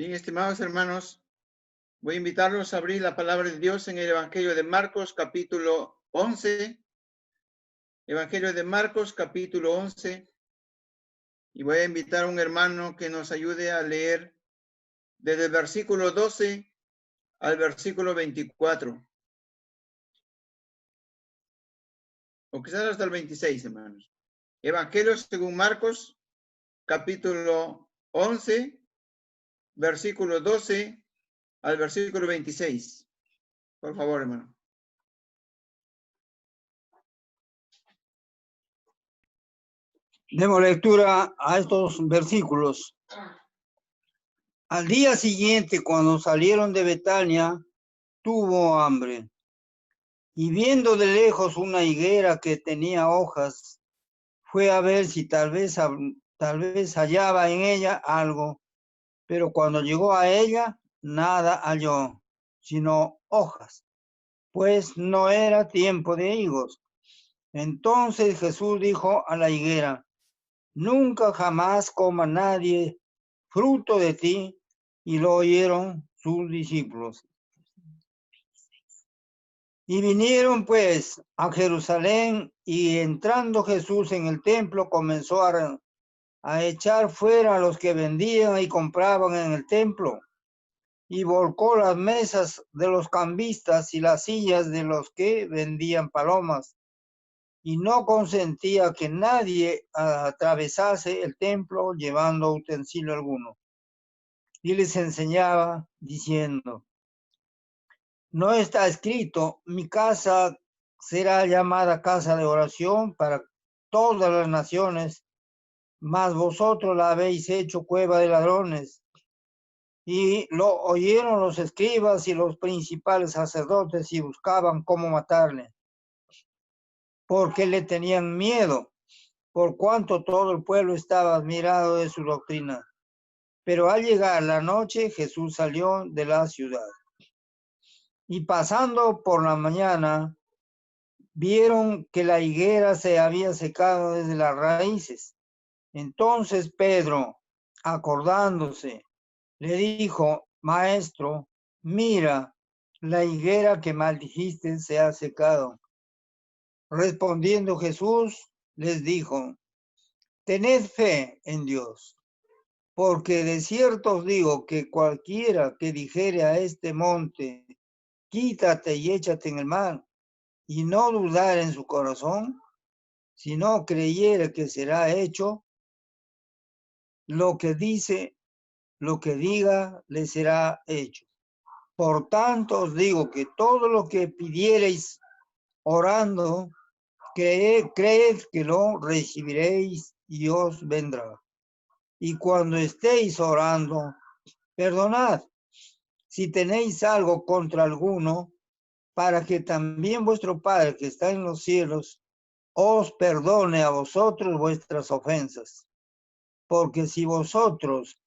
Bien, estimados hermanos, voy a invitarlos a abrir la palabra de Dios en el Evangelio de Marcos, capítulo 11. Evangelio de Marcos, capítulo 11. Y voy a invitar a un hermano que nos ayude a leer desde el versículo 12 al versículo 24. O quizás hasta el 26, hermanos. Evangelio según Marcos, capítulo 11, versículo 12 al versículo 26. Por favor, hermano. Demos lectura a estos versículos. Al día siguiente, cuando salieron de Betania, tuvo hambre. Y viendo de lejos una higuera que tenía hojas, fue a ver si tal vez hallaba en ella algo. Pero cuando llegó a ella, nada halló, sino hojas, pues no era tiempo de higos. Entonces Jesús dijo a la higuera: nunca jamás coma nadie fruto de ti. Y lo oyeron sus discípulos. Y vinieron pues a Jerusalén, y entrando Jesús en el templo, comenzó a echar fuera a los que vendían y compraban en el templo, y volcó las mesas de los cambistas y las sillas de los que vendían palomas, y no consentía que nadie atravesase el templo llevando utensilio alguno. Y les enseñaba diciendo: ¿no está escrito, mi casa será llamada casa de oración para todas las naciones? Mas vosotros la habéis hecho cueva de ladrones. Y lo oyeron los escribas y los principales sacerdotes, y buscaban cómo matarle, porque le tenían miedo, por cuanto todo el pueblo estaba admirado de su doctrina. Pero al llegar la noche, Jesús salió de la ciudad. Y pasando por la mañana, vieron que la higuera se había secado desde las raíces. Entonces Pedro, acordándose, le dijo: Maestro, mira, la higuera que maldijiste se ha secado. Respondiendo Jesús, les dijo: tened fe en Dios, porque de cierto os digo que cualquiera que dijere a este monte, quítate y échate en el mar, y no dudar en su corazón, si no creyere que será hecho lo que diga, le será hecho. Por tanto os digo que todo lo que pidiereis orando, creed que lo recibiréis y os vendrá. Y cuando estéis orando, perdonad si tenéis algo contra alguno, para que también vuestro Padre que está en los cielos os perdone a vosotros vuestras ofensas. Porque si vosotros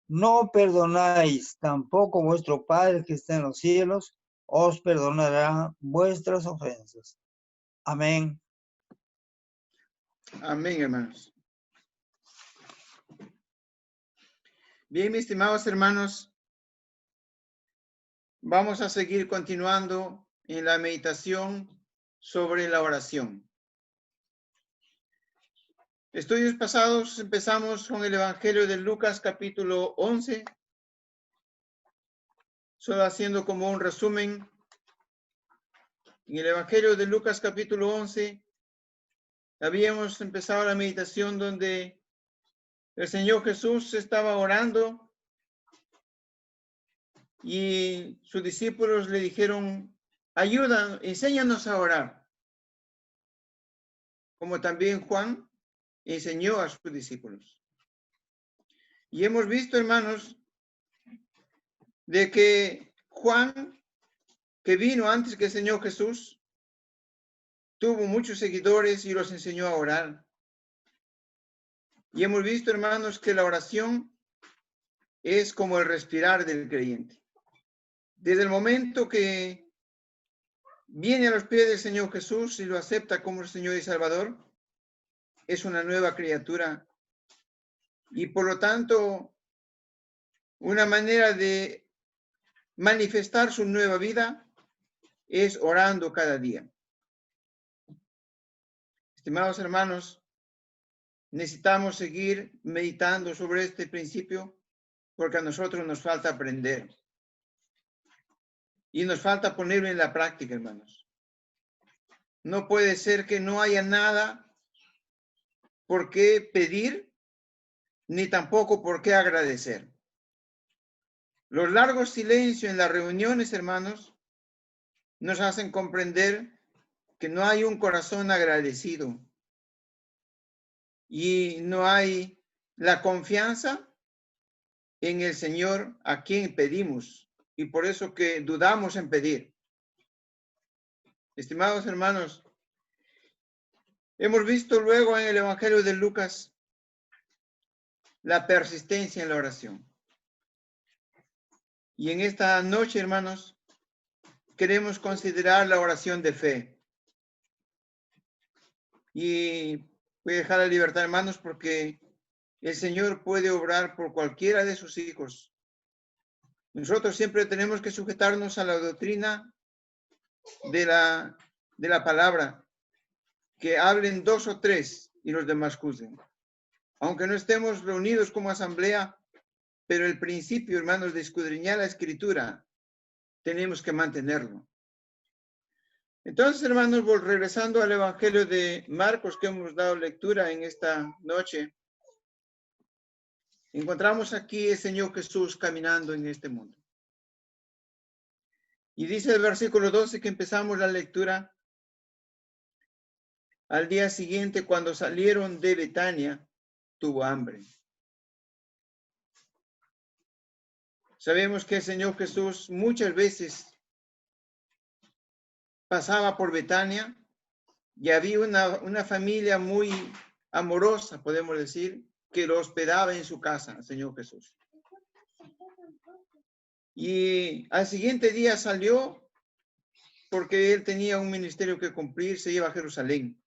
no perdonáis, tampoco vuestro Padre que está en los cielos os perdonará vuestras ofensas. Amén. Amén, hermanos. Bien, mis estimados hermanos, vamos a seguir continuando en la meditación sobre la oración. Estudios pasados empezamos con el Evangelio de Lucas capítulo 11, solo haciendo como un resumen. En el Evangelio de Lucas capítulo 11 habíamos empezado la meditación donde el Señor Jesús estaba orando y sus discípulos le dijeron: ayuda, enséñanos a orar, como también Juan enseñó a sus discípulos. Y hemos visto, hermanos, de que Juan, que vino antes que el Señor Jesús, tuvo muchos seguidores y los enseñó a orar. Y hemos visto, hermanos, que la oración es como el respirar del creyente. Desde el momento que viene a los pies del Señor Jesús y lo acepta como el Señor y Salvador, es una nueva criatura. Y por lo tanto, una manera de manifestar su nueva vida es orando cada día. Estimados hermanos, necesitamos seguir meditando sobre este principio porque a nosotros nos falta aprender. Y nos falta ponerlo en la práctica, hermanos. No puede ser que no haya nada por qué pedir, ni tampoco por qué agradecer. Los largos silencios en las reuniones, hermanos, nos hacen comprender que no hay un corazón agradecido y no hay la confianza en el Señor a quien pedimos, y por eso que dudamos en pedir. Estimados hermanos, hemos visto luego en el Evangelio de Lucas la persistencia en la oración. Y en esta noche, hermanos, queremos considerar la oración de fe. Y voy a dejar la libertad, hermanos, porque el Señor puede obrar por cualquiera de sus hijos. Nosotros siempre tenemos que sujetarnos a la doctrina de la palabra, que hablen 2 o 3 y los demás juzguen. Aunque no estemos reunidos como asamblea, pero el principio, hermanos, de escudriñar la Escritura, tenemos que mantenerlo. Entonces, hermanos, regresando al Evangelio de Marcos que hemos dado lectura en esta noche, encontramos aquí el Señor Jesús caminando en este mundo. Y dice el versículo 12 que empezamos la lectura: al día siguiente, cuando salieron de Betania, tuvo hambre. Sabemos que el Señor Jesús muchas veces pasaba por Betania y había una familia muy amorosa, podemos decir, que lo hospedaba en su casa, el Señor Jesús. Y al siguiente día salió porque él tenía un ministerio que cumplir, se iba a Jerusalén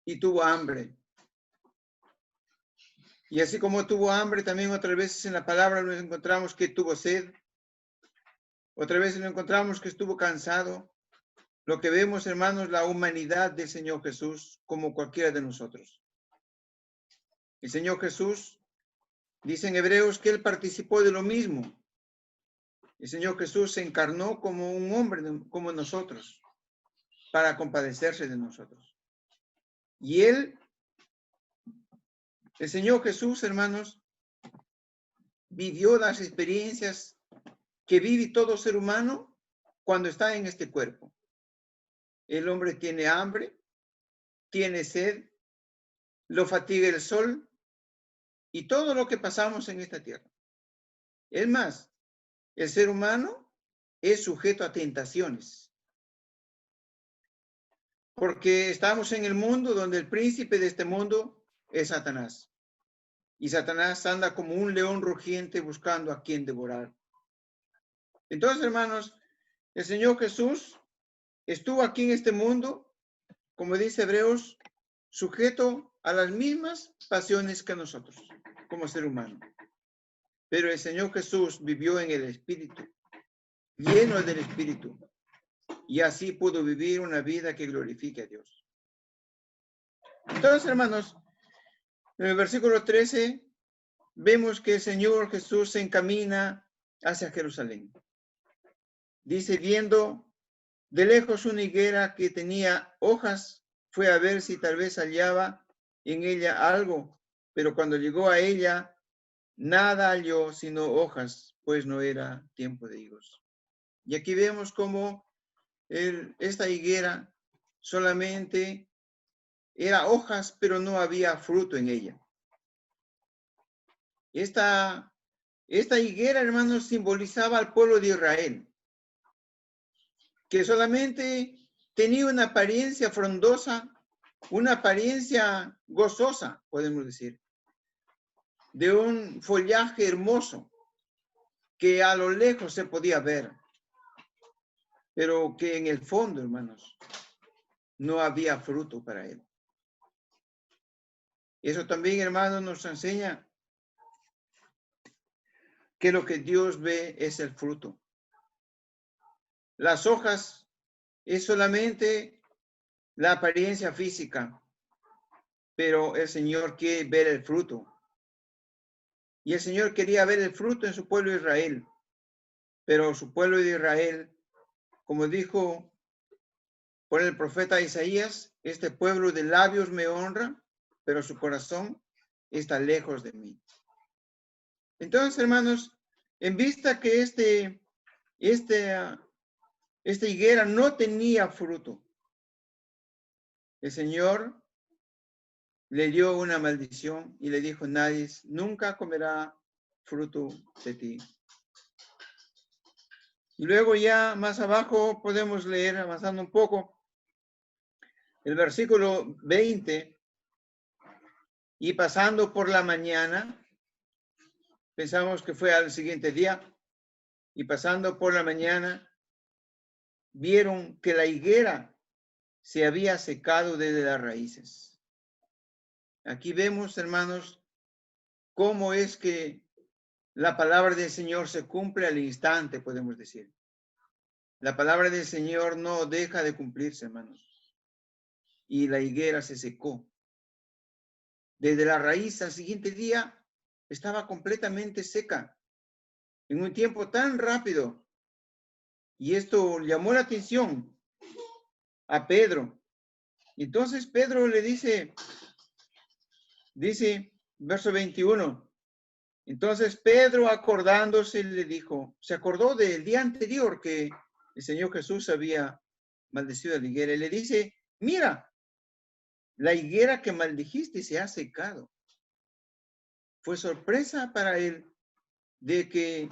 y tuvo hambre. Y así como tuvo hambre, también otras veces en la palabra nos encontramos que tuvo sed. Otra vez nos encontramos que estuvo cansado. Lo que vemos, hermanos, la humanidad del Señor Jesús como cualquiera de nosotros. El Señor Jesús, dice en Hebreos, que Él participó de lo mismo. El Señor Jesús se encarnó como un hombre, como nosotros, para compadecerse de nosotros. Y Él, el Señor Jesús, hermanos, vivió las experiencias que vive todo ser humano cuando está en este cuerpo. El hombre tiene hambre, tiene sed, lo fatiga el sol y todo lo que pasamos en esta tierra. Es más, el ser humano es sujeto a tentaciones. Porque estamos en el mundo donde el príncipe de este mundo es Satanás. Y Satanás anda como un león rugiente buscando a quien devorar. Entonces, hermanos, el Señor Jesús estuvo aquí en este mundo, como dice Hebreos, sujeto a las mismas pasiones que nosotros, como ser humano. Pero el Señor Jesús vivió en el Espíritu, lleno del Espíritu, y así pudo vivir una vida que glorifique a Dios. Entonces, hermanos, en el versículo 13, vemos que el Señor Jesús se encamina hacia Jerusalén. Dice, viendo de lejos una higuera que tenía hojas, fue a ver si tal vez hallaba en ella algo, pero cuando llegó a ella, nada halló sino hojas, pues no era tiempo de higos. Y aquí vemos cómo esta higuera solamente era hojas, pero no había fruto en ella. Esta higuera, hermanos, simbolizaba al pueblo de Israel, que solamente tenía una apariencia frondosa, una apariencia gozosa, podemos decir, de un follaje hermoso que a lo lejos se podía ver, pero que en el fondo, hermanos, no había fruto para él. Eso también, hermanos, nos enseña que lo que Dios ve es el fruto. Las hojas es solamente la apariencia física, pero el Señor quiere ver el fruto. Y el Señor quería ver el fruto en su pueblo Israel, pero su pueblo de Israel, como dijo por el profeta Isaías, este pueblo de labios me honra, pero su corazón está lejos de mí. Entonces, hermanos, en vista que esta higuera no tenía fruto, el Señor le dio una maldición y le dijo: nadie nunca comerá fruto de ti. Y luego ya más abajo podemos leer, avanzando un poco, el versículo 20, y pasando por la mañana, pensamos que fue al siguiente día, y pasando por la mañana, vieron que la higuera se había secado desde las raíces. Aquí vemos, hermanos, cómo es que la palabra del Señor se cumple al instante, podemos decir. La palabra del Señor no deja de cumplirse, hermanos. Y la higuera se secó. Desde la raíz al siguiente día estaba completamente seca. En un tiempo tan rápido. Y esto llamó la atención a Pedro. Entonces Pedro le dice, verso 21, entonces Pedro, acordándose, le dijo, se acordó del día anterior que el Señor Jesús había maldecido a la higuera, y le dice: mira, la higuera que maldijiste se ha secado. Fue sorpresa para él de que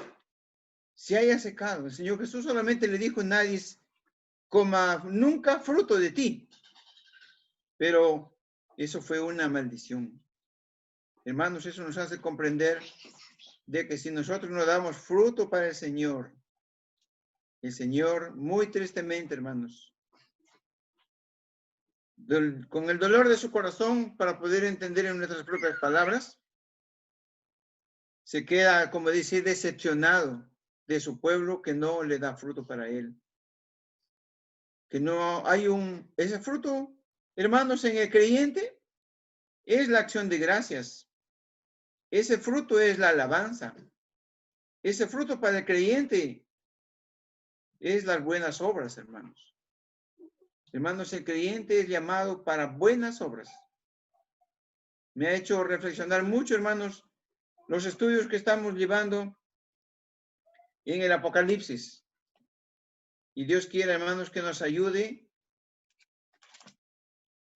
se haya secado. El Señor Jesús solamente le dijo: nadie coma nunca fruto de ti. Pero eso fue una maldición. Hermanos, eso nos hace comprender de que si nosotros no damos fruto para el Señor muy tristemente, hermanos, con el dolor de su corazón, para poder entender en nuestras propias palabras, se queda, como dice, decepcionado de su pueblo que no le da fruto para él. Que no hay ese fruto, hermanos, en el creyente es la acción de gracias. Ese fruto es la alabanza. Ese fruto para el creyente es las buenas obras, hermanos. Hermanos, el creyente es llamado para buenas obras. Me ha hecho reflexionar mucho, hermanos, los estudios que estamos llevando en el Apocalipsis. Y Dios quiere, hermanos, que nos ayude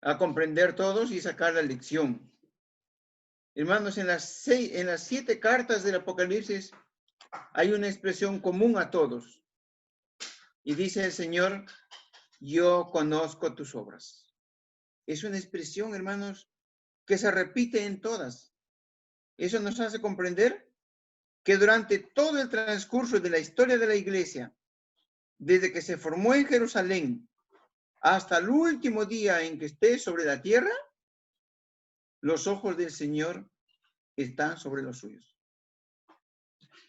a comprender todos y sacar la lección. Hermanos, en las 7 cartas del Apocalipsis hay una expresión común a todos. Y dice el Señor: yo conozco tus obras. Es una expresión, hermanos, que se repite en todas. Eso nos hace comprender que durante todo el transcurso de la historia de la iglesia, desde que se formó en Jerusalén hasta el último día en que esté sobre la tierra, los ojos del Señor están sobre los suyos.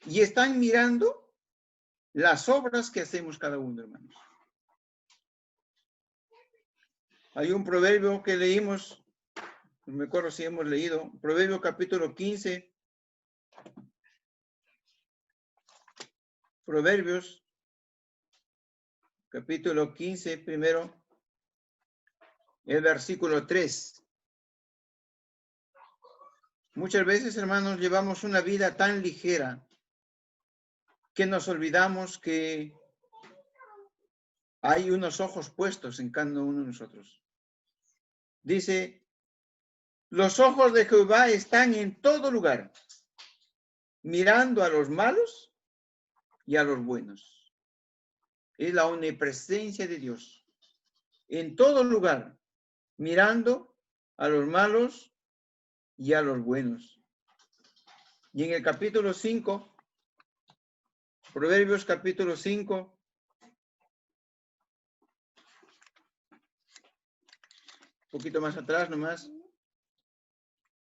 Y están mirando las obras que hacemos cada uno, hermanos. Hay un proverbio que leímos, no me acuerdo si hemos leído, Proverbio capítulo 15. Proverbios capítulo 15, primero, el versículo 3. Muchas veces, hermanos, llevamos una vida tan ligera que nos olvidamos que hay unos ojos puestos en cada uno de nosotros. Dice: los ojos de Jehová están en todo lugar, mirando a los malos y a los buenos. Es la omnipresencia de Dios. En todo lugar, mirando a los malos y a los buenos. Y en el capítulo 5, Proverbios capítulo 5, un poquito más atrás nomás,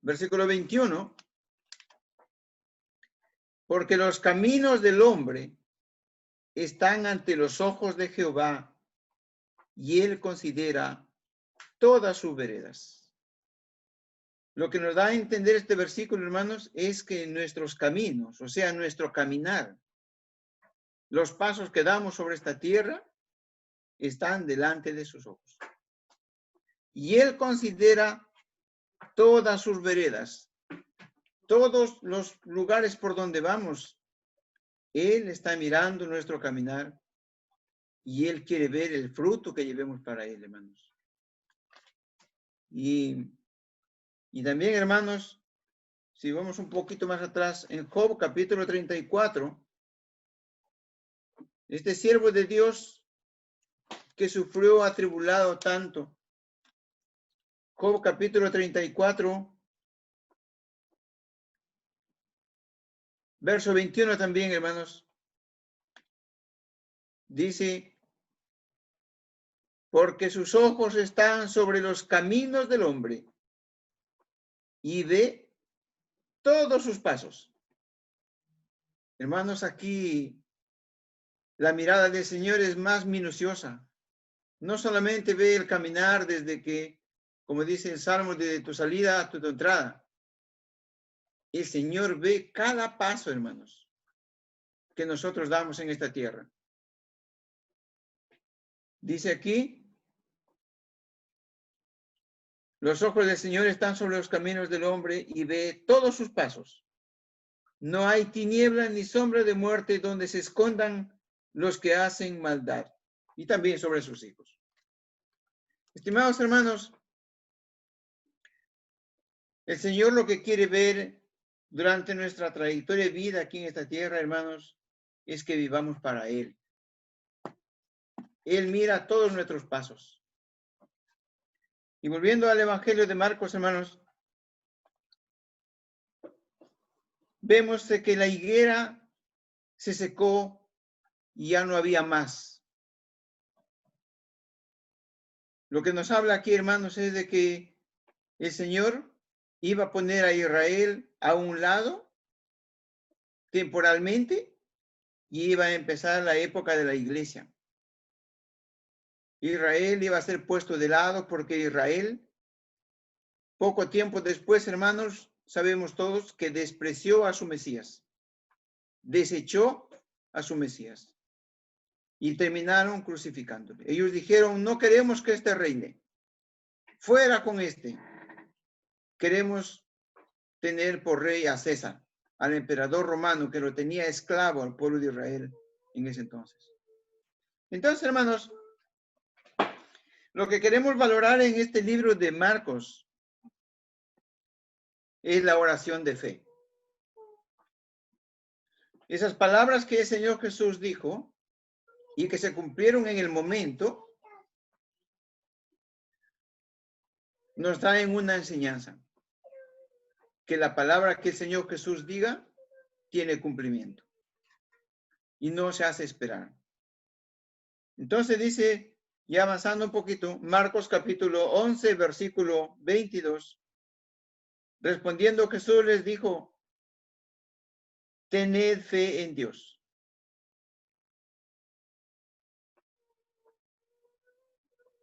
versículo 21, Porque los caminos del hombre están ante los ojos de Jehová, y él considera todas sus veredas. Lo que nos da a entender este versículo, hermanos, es que nuestros caminos, o sea, nuestro caminar, los pasos que damos sobre esta tierra, están delante de sus ojos. Y él considera todas sus veredas, todos los lugares por donde vamos. Él está mirando nuestro caminar y él quiere ver el fruto que llevemos para él, hermanos. Y también, hermanos, si vamos un poquito más atrás, en Job capítulo 34, este siervo de Dios que sufrió atribulado tanto. Job capítulo 34, verso 21 también, hermanos. Dice, porque sus ojos están sobre los caminos del hombre y ve todos sus pasos. Hermanos, aquí la mirada del Señor es más minuciosa. No solamente ve el caminar desde que, como dice el Salmo, desde tu salida a tu entrada. El Señor ve cada paso, hermanos, que nosotros damos en esta tierra. Dice aquí, los ojos del Señor están sobre los caminos del hombre y ve todos sus pasos. No hay tiniebla ni sombra de muerte donde se escondan los que hacen maldad. Y también sobre sus hijos. Estimados hermanos, el Señor lo que quiere ver durante nuestra trayectoria de vida aquí en esta tierra, hermanos, es que vivamos para Él. Él mira todos nuestros pasos. Y volviendo al Evangelio de Marcos, hermanos, vemos que la higuera se secó y ya no había más. Lo que nos habla aquí, hermanos, es de que el Señor iba a poner a Israel a un lado temporalmente y iba a empezar la época de la iglesia. Israel iba a ser puesto de lado porque Israel, poco tiempo después, hermanos, sabemos todos que despreció a su Mesías, desechó a su Mesías y terminaron crucificándole. Ellos dijeron, no queremos que este reine, fuera con este. Queremos tener por rey a César, al emperador romano que lo tenía esclavo al pueblo de Israel en ese entonces. Entonces, hermanos, lo que queremos valorar en este libro de Marcos es la oración de fe. Esas palabras que el Señor Jesús dijo y que se cumplieron en el momento, nos traen una enseñanza. Que la palabra que el Señor Jesús diga tiene cumplimiento y no se hace esperar. Entonces dice, ya avanzando un poquito, Marcos capítulo 11, versículo 22. Respondiendo Jesús les dijo, tened fe en Dios.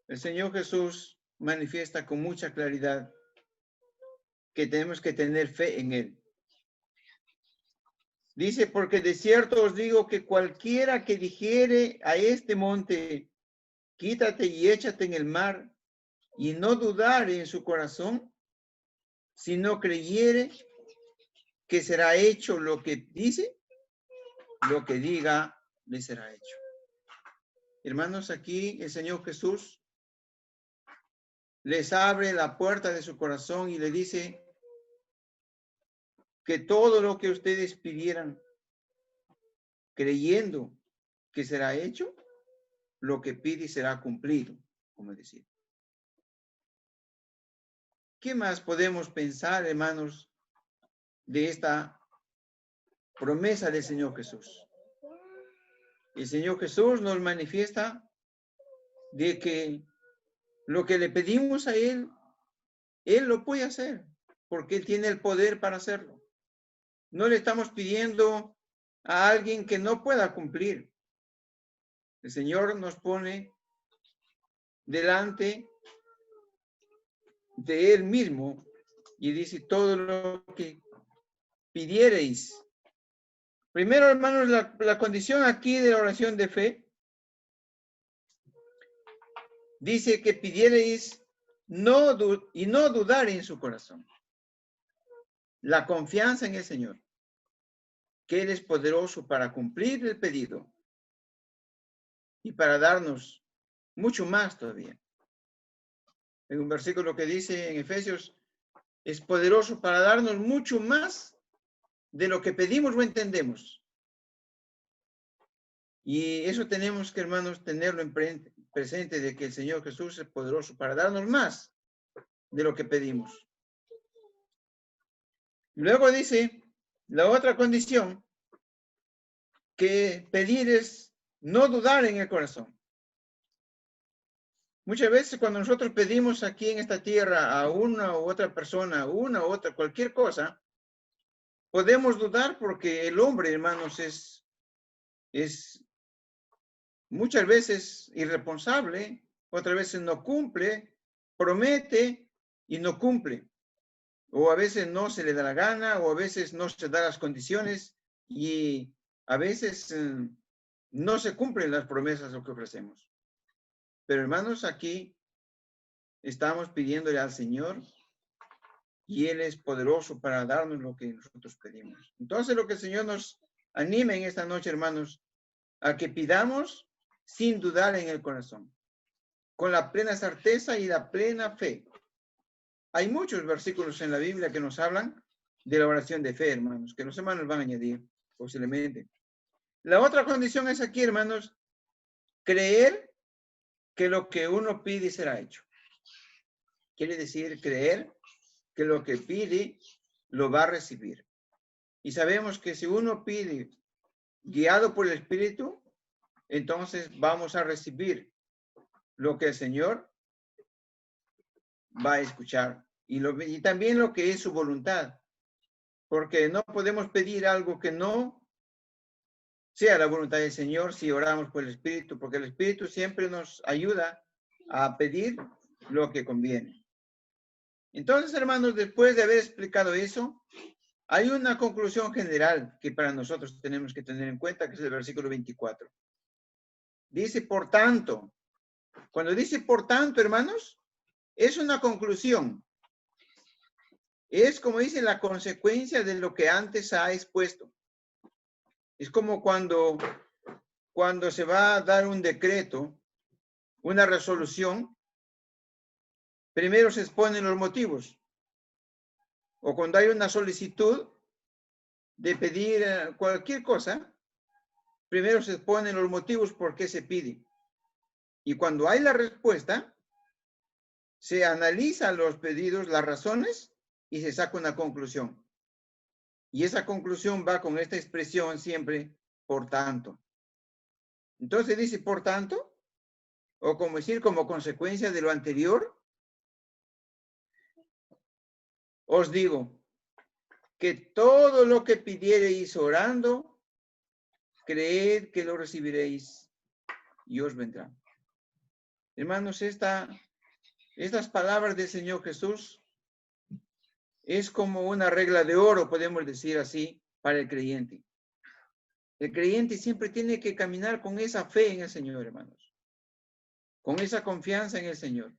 El Señor Jesús manifiesta con mucha claridad que tenemos que tener fe en Él. Dice, porque de cierto os digo que cualquiera que dijere a este monte, quítate y échate en el mar, y no dudare en su corazón, sino creyere que será hecho lo que dice, lo que diga le será hecho. Hermanos, aquí el Señor Jesús les abre la puerta de su corazón y le dice que todo lo que ustedes pidieran, creyendo que será hecho, lo que pide será cumplido, como decir. ¿Qué más podemos pensar, hermanos, de esta promesa del Señor Jesús? El Señor Jesús nos manifiesta de que lo que le pedimos a Él, Él lo puede hacer, porque Él tiene el poder para hacerlo. No le estamos pidiendo a alguien que no pueda cumplir. El Señor nos pone delante de Él mismo y dice todo lo que pidiereis. Primero, hermanos, la condición aquí de la oración de fe dice que pidiereis y no dudar en su corazón. La confianza en el Señor, que Él es poderoso para cumplir el pedido y para darnos mucho más todavía. En un versículo que dice en Efesios, es poderoso para darnos mucho más de lo que pedimos o entendemos. Y eso tenemos que, hermanos, tenerlo en presente, de que el Señor Jesús es poderoso para darnos más de lo que pedimos. Luego dice la otra condición, que pedir es no dudar en el corazón. Muchas veces cuando nosotros pedimos aquí en esta tierra a una u otra persona, una u otra, cualquier cosa, podemos dudar porque el hombre, hermanos, es muchas veces irresponsable, otras veces no cumple, promete y no cumple. O a veces no se le da la gana, o a veces no se da las condiciones y a veces no se cumplen las promesas lo que ofrecemos. Pero hermanos, aquí estamos pidiéndole al Señor y Él es poderoso para darnos lo que nosotros pedimos. Entonces, lo que el Señor nos anima en esta noche, hermanos, a que pidamos sin dudar en el corazón, con la plena certeza y la plena fe. Hay muchos versículos en la Biblia que nos hablan de la oración de fe, hermanos, que los hermanos van a añadir posiblemente. La otra condición es aquí, hermanos, creer que lo que uno pide será hecho. Quiere decir creer que lo que pide lo va a recibir. Y sabemos que si uno pide guiado por el Espíritu, entonces vamos a recibir lo que el Señor va a escuchar y también lo que es su voluntad, porque no podemos pedir algo que no sea la voluntad del Señor si oramos por el Espíritu, porque el Espíritu siempre nos ayuda a pedir lo que conviene. Entonces, hermanos, después de haber explicado eso, hay una conclusión general que para nosotros tenemos que tener en cuenta, que es el versículo 24. Dice, por tanto, cuando dice por tanto, hermanos, es una conclusión. Es, como dice, la consecuencia de lo que antes ha expuesto. Es como cuando se va a dar un decreto, una resolución, primero se exponen los motivos. O cuando hay una solicitud de pedir cualquier cosa, primero se exponen los motivos por qué se pide. Y cuando hay la respuesta, se analizan los pedidos, las razones, y se saca una conclusión. Y esa conclusión va con esta expresión siempre, por tanto. Entonces dice, por tanto, o como decir, como consecuencia de lo anterior, os digo que todo lo que pidiereis orando, creed que lo recibiréis y os vendrá. Hermanos, estas palabras del Señor Jesús es como una regla de oro, podemos decir así, para el creyente. El creyente siempre tiene que caminar con esa fe en el Señor, hermanos. Con esa confianza en el Señor.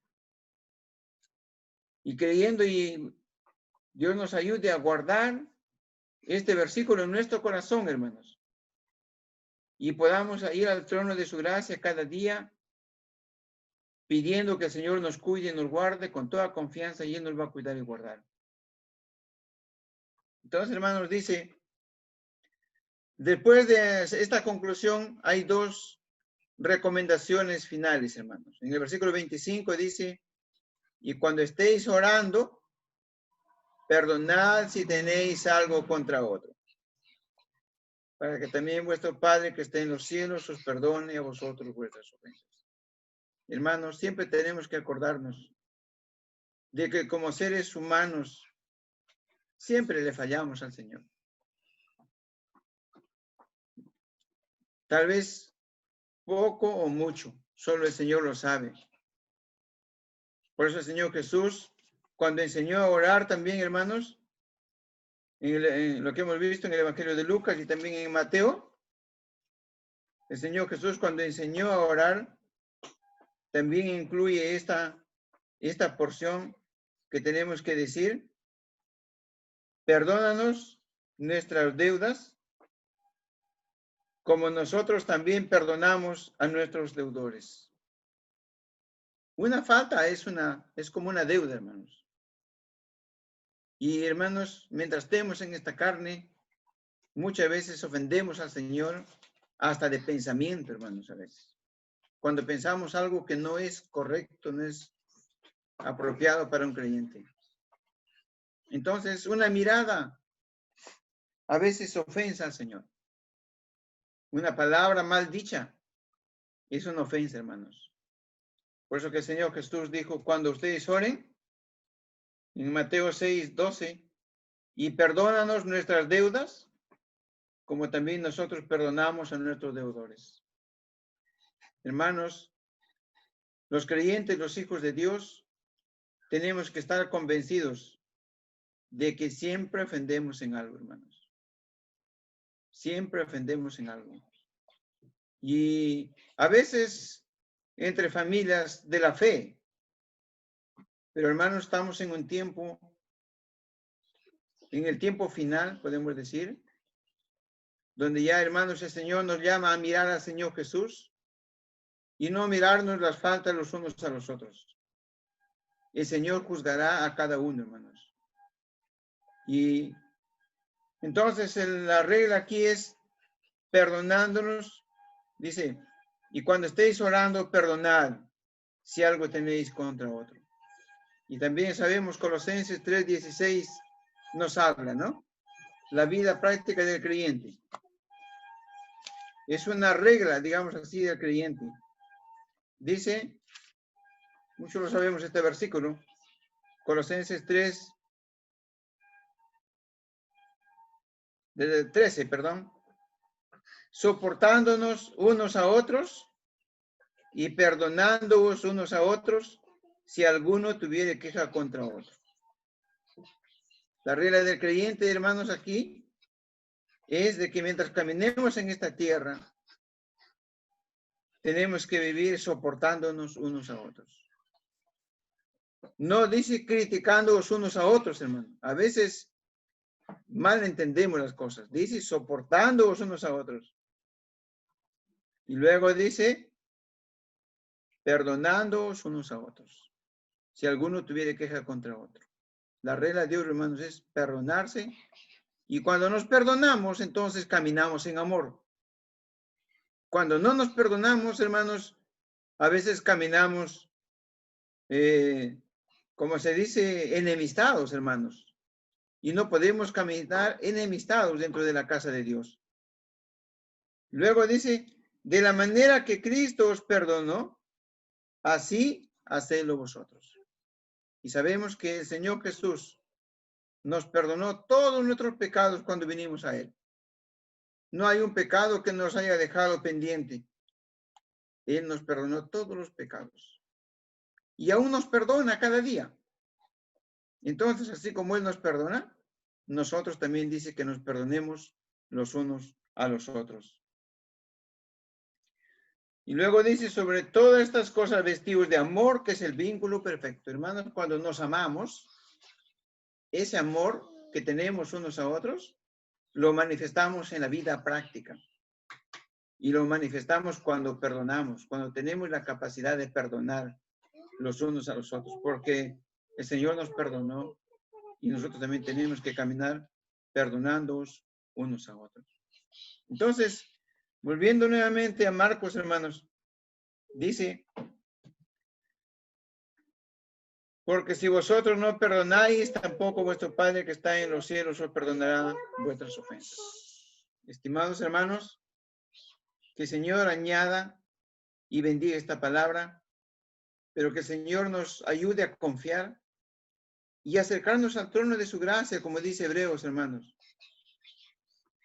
Y creyendo, y Dios nos ayude a guardar este versículo en nuestro corazón, hermanos. Y podamos ir al trono de su gracia cada día, pidiendo que el Señor nos cuide y nos guarde con toda confianza, y Él nos va a cuidar y guardar. Entonces, hermanos, dice, después de esta conclusión, hay dos recomendaciones finales, hermanos. En el versículo 25 dice, y cuando estéis orando, perdonad si tenéis algo contra otro, para que también vuestro Padre que está en los cielos os perdone a vosotros vuestras ofensas. Hermanos, siempre tenemos que acordarnos de que como seres humanos siempre le fallamos al Señor. Tal vez poco o mucho, solo el Señor lo sabe. Por eso el Señor Jesús, cuando enseñó a orar también, hermanos, en lo que hemos visto en el Evangelio de Lucas y también en Mateo, el Señor Jesús cuando enseñó a orar, también incluye esta porción que tenemos que decir: perdónanos nuestras deudas, como nosotros también perdonamos a nuestros deudores. Una falta es como una deuda, hermanos. Y hermanos, mientras estemos en esta carne, muchas veces ofendemos al Señor hasta de pensamiento, hermanos, a veces. Cuando pensamos algo que no es correcto, no es apropiado para un creyente. Entonces, una mirada a veces ofensa al Señor. Una palabra mal dicha es una ofensa, hermanos. Por eso que el Señor Jesús dijo: cuando ustedes oren, en Mateo 6:12, y perdónanos nuestras deudas, como también nosotros perdonamos a nuestros deudores. Hermanos, los creyentes, los hijos de Dios, tenemos que estar convencidos de que siempre ofendemos en algo, hermanos. Siempre ofendemos en algo. Y a veces entre familias de la fe. Pero hermanos, estamos en un tiempo, en el tiempo final, podemos decir, donde ya, hermanos, el Señor nos llama a mirar al Señor Jesús y no mirarnos las faltas los unos a los otros. El Señor juzgará a cada uno, hermanos. Y entonces la regla aquí es perdonándonos. Dice: y cuando estéis orando, perdonad si algo tenéis contra otro. Y también sabemos, Colosenses 3:16 nos habla, ¿no? La vida práctica del creyente. Es una regla, digamos así, del creyente. Dice, muchos lo sabemos este versículo, Colosenses 3, desde 13, perdón. Soportándonos unos a otros y perdonándoos unos a otros si alguno tuviere queja contra otro. La regla del creyente, hermanos, aquí es de que mientras caminemos en esta tierra, tenemos que vivir soportándonos unos a otros. No dice criticándonos unos a otros, hermano. A veces mal entendemos las cosas. Dice soportándonos unos a otros. Y luego dice perdonándonos unos a otros, si alguno tuviera queja contra otro. La regla de Dios, hermanos, es perdonarse. Y cuando nos perdonamos, entonces caminamos en amor. Cuando no nos perdonamos, hermanos, a veces caminamos, como se dice, enemistados, hermanos. Y no podemos caminar enemistados dentro de la casa de Dios. Luego dice, de la manera que Cristo os perdonó, así hacedlo vosotros. Y sabemos que el Señor Jesús nos perdonó todos nuestros pecados cuando vinimos a Él. No hay un pecado que nos haya dejado pendiente. Él nos perdonó todos los pecados. Y aún nos perdona cada día. Entonces, así como Él nos perdona, nosotros también dice que nos perdonemos los unos a los otros. Y luego dice, sobre todas estas cosas vestidos de amor, que es el vínculo perfecto. Hermanos, cuando nos amamos, ese amor que tenemos unos a otros, lo manifestamos en la vida práctica. Y lo manifestamos cuando perdonamos, cuando tenemos la capacidad de perdonar los unos a los otros, porque el Señor nos perdonó y nosotros también tenemos que caminar perdonándonos unos a otros. Entonces, volviendo nuevamente a Marcos, hermanos, dice, porque si vosotros no perdonáis, tampoco vuestro Padre que está en los cielos os perdonará vuestras ofensas. Estimados hermanos, que el Señor añada y bendiga esta palabra, pero que el Señor nos ayude a confiar y acercarnos al trono de su gracia, como dice Hebreos, hermanos,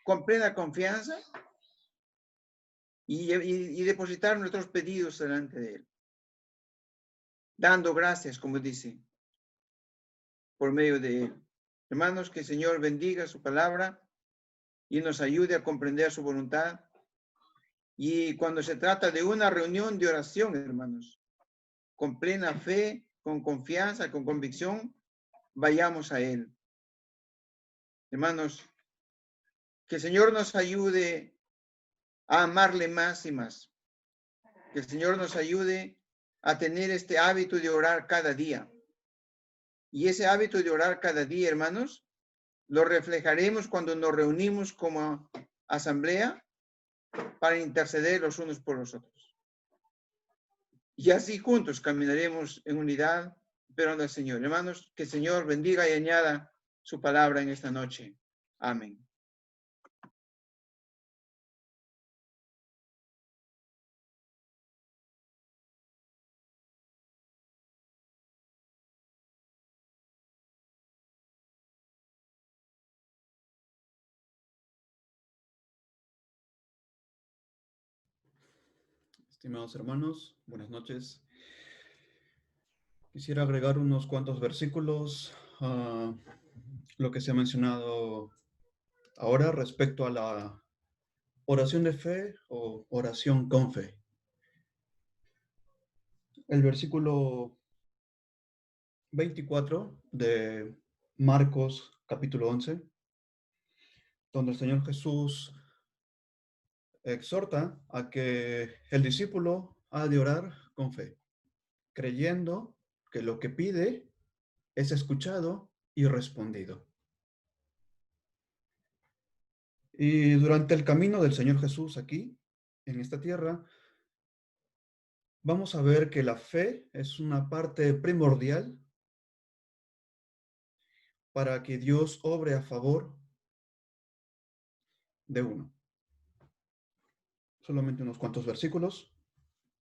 con plena confianza y depositar nuestros pedidos delante de Él, dando gracias, como dice, por medio de Él. Hermanos, que el Señor bendiga su palabra y nos ayude a comprender su voluntad. Y cuando se trata de una reunión de oración, hermanos, con plena fe, con confianza, con convicción, vayamos a Él. Hermanos, que el Señor nos ayude a amarle más y más. Que el Señor nos ayude a tener este hábito de orar cada día. Y ese hábito de orar cada día, hermanos, lo reflejaremos cuando nos reunimos como asamblea para interceder los unos por los otros. Y así juntos caminaremos en unidad, esperando al Señor. Hermanos, que el Señor bendiga y añada su palabra en esta noche. Amén. Estimados hermanos, buenas noches. Quisiera agregar unos cuantos versículos a lo que se ha mencionado ahora respecto a la oración de fe o oración con fe. El versículo 24 de Marcos capítulo 11, donde el Señor Jesús exhorta a que el discípulo ha de orar con fe, creyendo que lo que pide es escuchado y respondido. Y durante el camino del Señor Jesús aquí, en esta tierra, vamos a ver que la fe es una parte primordial para que Dios obre a favor de uno. Solamente unos cuantos versículos.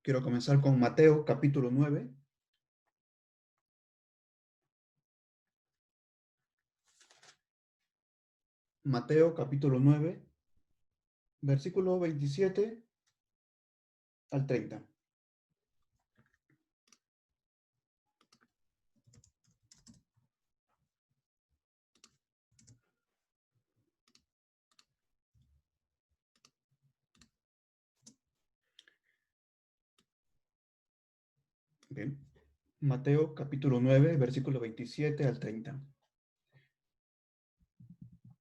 Quiero comenzar con Mateo capítulo 9. Mateo capítulo 9, versículo 27 al 30. Bien. Mateo capítulo 9, versículo 27 al 30.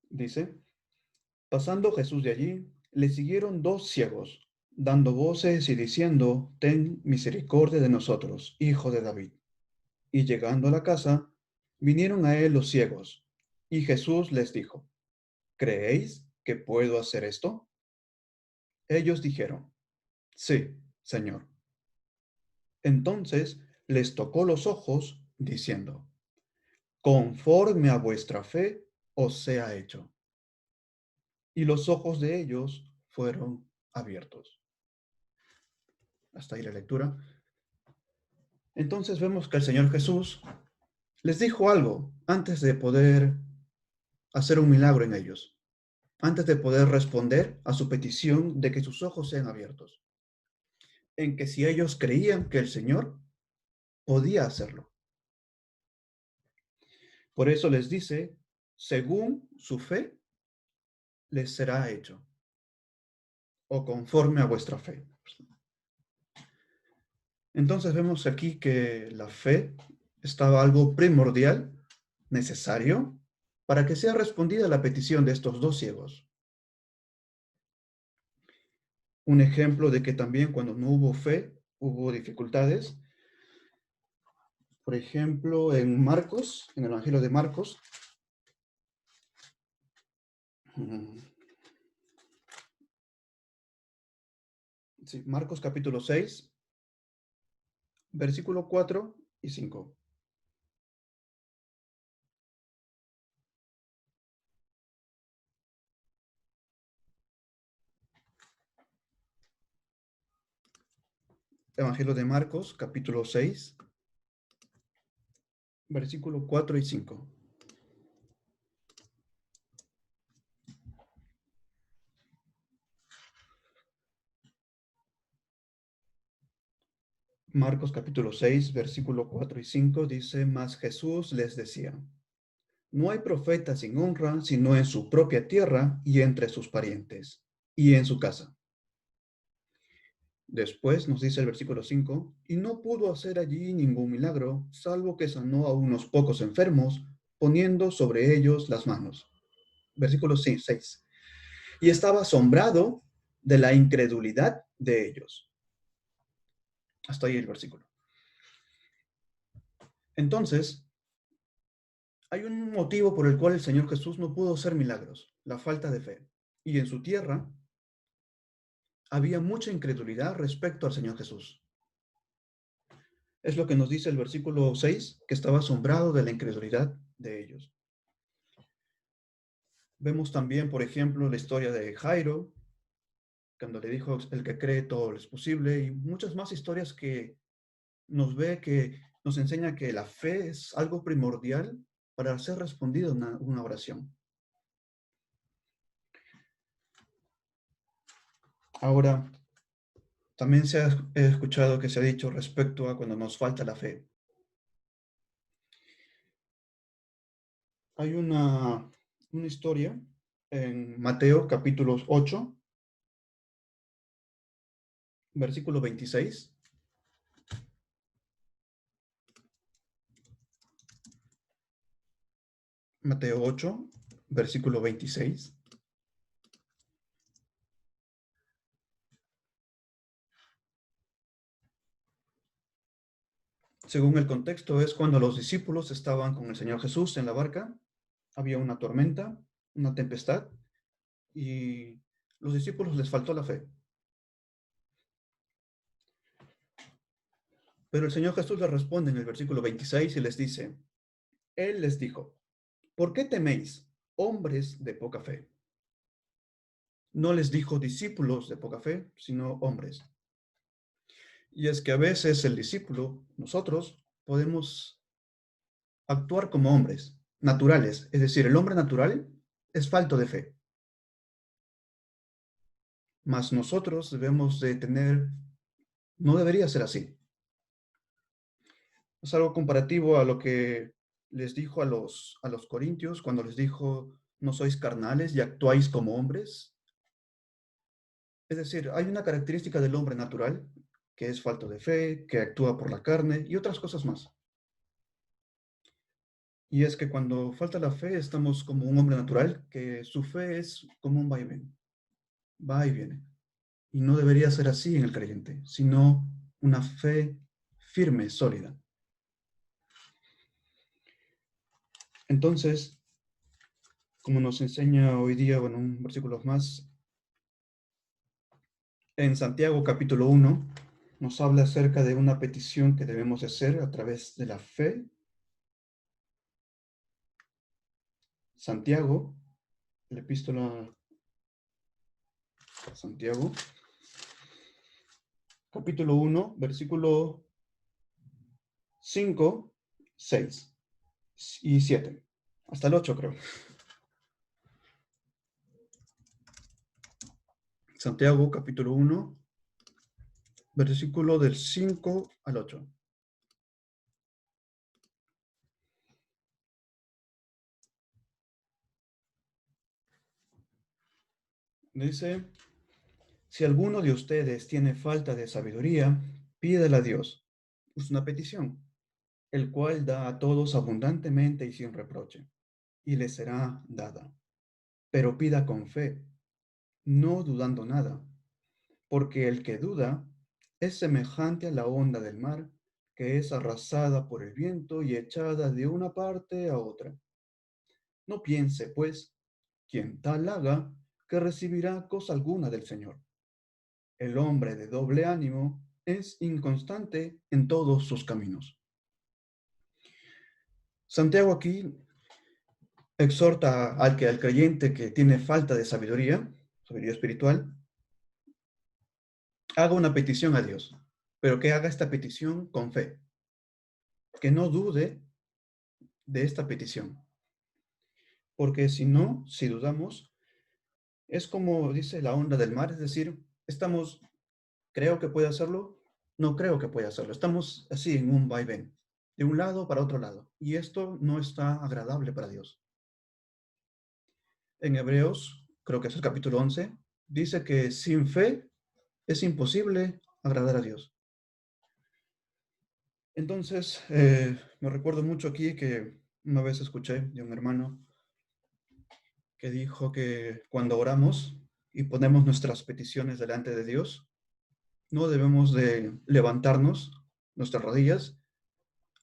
Dice: pasando Jesús de allí, le siguieron dos ciegos, dando voces y diciendo: ten misericordia de nosotros, hijo de David. Y llegando a la casa, vinieron a él los ciegos, y Jesús les dijo: ¿creéis que puedo hacer esto? Ellos dijeron: sí, Señor. Entonces les tocó los ojos, diciendo: conforme a vuestra fe os sea hecho. Y los ojos de ellos fueron abiertos. Hasta ahí la lectura. Entonces vemos que el Señor Jesús les dijo algo antes de poder hacer un milagro en ellos, antes de poder responder a su petición de que sus ojos sean abiertos, en que si ellos creían que el Señor podía hacerlo. Por eso les dice: según su fe les será hecho, o conforme a vuestra fe. Entonces vemos aquí que la fe estaba algo primordial, necesario, para que sea respondida la petición de estos dos ciegos. Un ejemplo de que también cuando no hubo fe, hubo dificultades. Por ejemplo, en Marcos, en el Evangelio de Marcos, sí, Marcos capítulo 6, versículo 4 y 5. Evangelio de Marcos, capítulo 6, versículo 4 y 5. Marcos capítulo 6, versículo 4 y 5 dice, mas Jesús les decía, no hay profeta sin honra, sino en su propia tierra y entre sus parientes y en su casa. Después nos dice el versículo 5, y no pudo hacer allí ningún milagro, salvo que sanó a unos pocos enfermos, poniendo sobre ellos las manos. Versículo 6. Y estaba asombrado de la incredulidad de ellos. Hasta ahí el versículo. Entonces, hay un motivo por el cual el Señor Jesús no pudo hacer milagros, la falta de fe. Y en su tierra había mucha incredulidad respecto al Señor Jesús. Es lo que nos dice el versículo 6, que estaba asombrado de la incredulidad de ellos. Vemos también, por ejemplo, la historia de Jairo, cuando le dijo, el que cree todo es posible, y muchas más historias que nos enseña que la fe es algo primordial para ser respondida una oración. Ahora, también he escuchado que se ha dicho respecto a cuando nos falta la fe. Hay una historia en Mateo capítulo 8, versículo 26. Mateo 8, versículo 26. Según el contexto, es cuando los discípulos estaban con el Señor Jesús en la barca, había una tormenta, una tempestad, y los discípulos les faltó la fe. Pero el Señor Jesús les responde en el versículo 26 y les dice, Él les dijo, ¿por qué teméis, hombres de poca fe? No les dijo discípulos de poca fe, sino hombres. Y es que a veces el discípulo, nosotros, podemos actuar como hombres naturales. Es decir, el hombre natural es falto de fe. Mas nosotros debemos de tener, no debería ser así. Es algo comparativo a lo que les dijo a los corintios cuando les dijo, no sois carnales y actuáis como hombres. Es decir, hay una característica del hombre natural, que es falto de fe, que actúa por la carne y otras cosas más. Y es que cuando falta la fe, estamos como un hombre natural, que su fe es como un vaivén, va y viene. Y no debería ser así en el creyente, sino una fe firme, sólida. Entonces, como nos enseña hoy día, bueno, un versículo más, en Santiago capítulo 1, nos habla acerca de una petición que debemos hacer a través de la fe. Santiago, la epístola a Santiago, capítulo 1, versículo 5, 6 y 7. Hasta el 8, creo. Santiago, capítulo 1, versículo del 5 al 8. Dice, si alguno de ustedes tiene falta de sabiduría, pídela a Dios. Es una petición, el cual da a todos abundantemente y sin reproche, y le será dada. Pero pida con fe, no dudando nada, porque el que duda es semejante a la onda del mar, que es arrasada por el viento y echada de una parte a otra. No piense, pues, quien tal haga, que recibirá cosa alguna del Señor. El hombre de doble ánimo es inconstante en todos sus caminos. Santiago aquí exhorta al creyente que tiene falta de sabiduría espiritual, haga una petición a Dios, pero que haga esta petición con fe, que no dude de esta petición, porque si no, si dudamos, es como dice la onda del mar, es decir, creo que puede hacerlo, No creo que pueda hacerlo. Estamos así en un vaivén, de un lado para otro lado. Y esto no está agradable para Dios. En Hebreos, creo que es el capítulo 11, dice que sin fe es imposible agradar a Dios. Entonces, me recuerdo mucho aquí que una vez escuché de un hermano que dijo que cuando oramos y ponemos nuestras peticiones delante de Dios, no debemos de levantarnos nuestras rodillas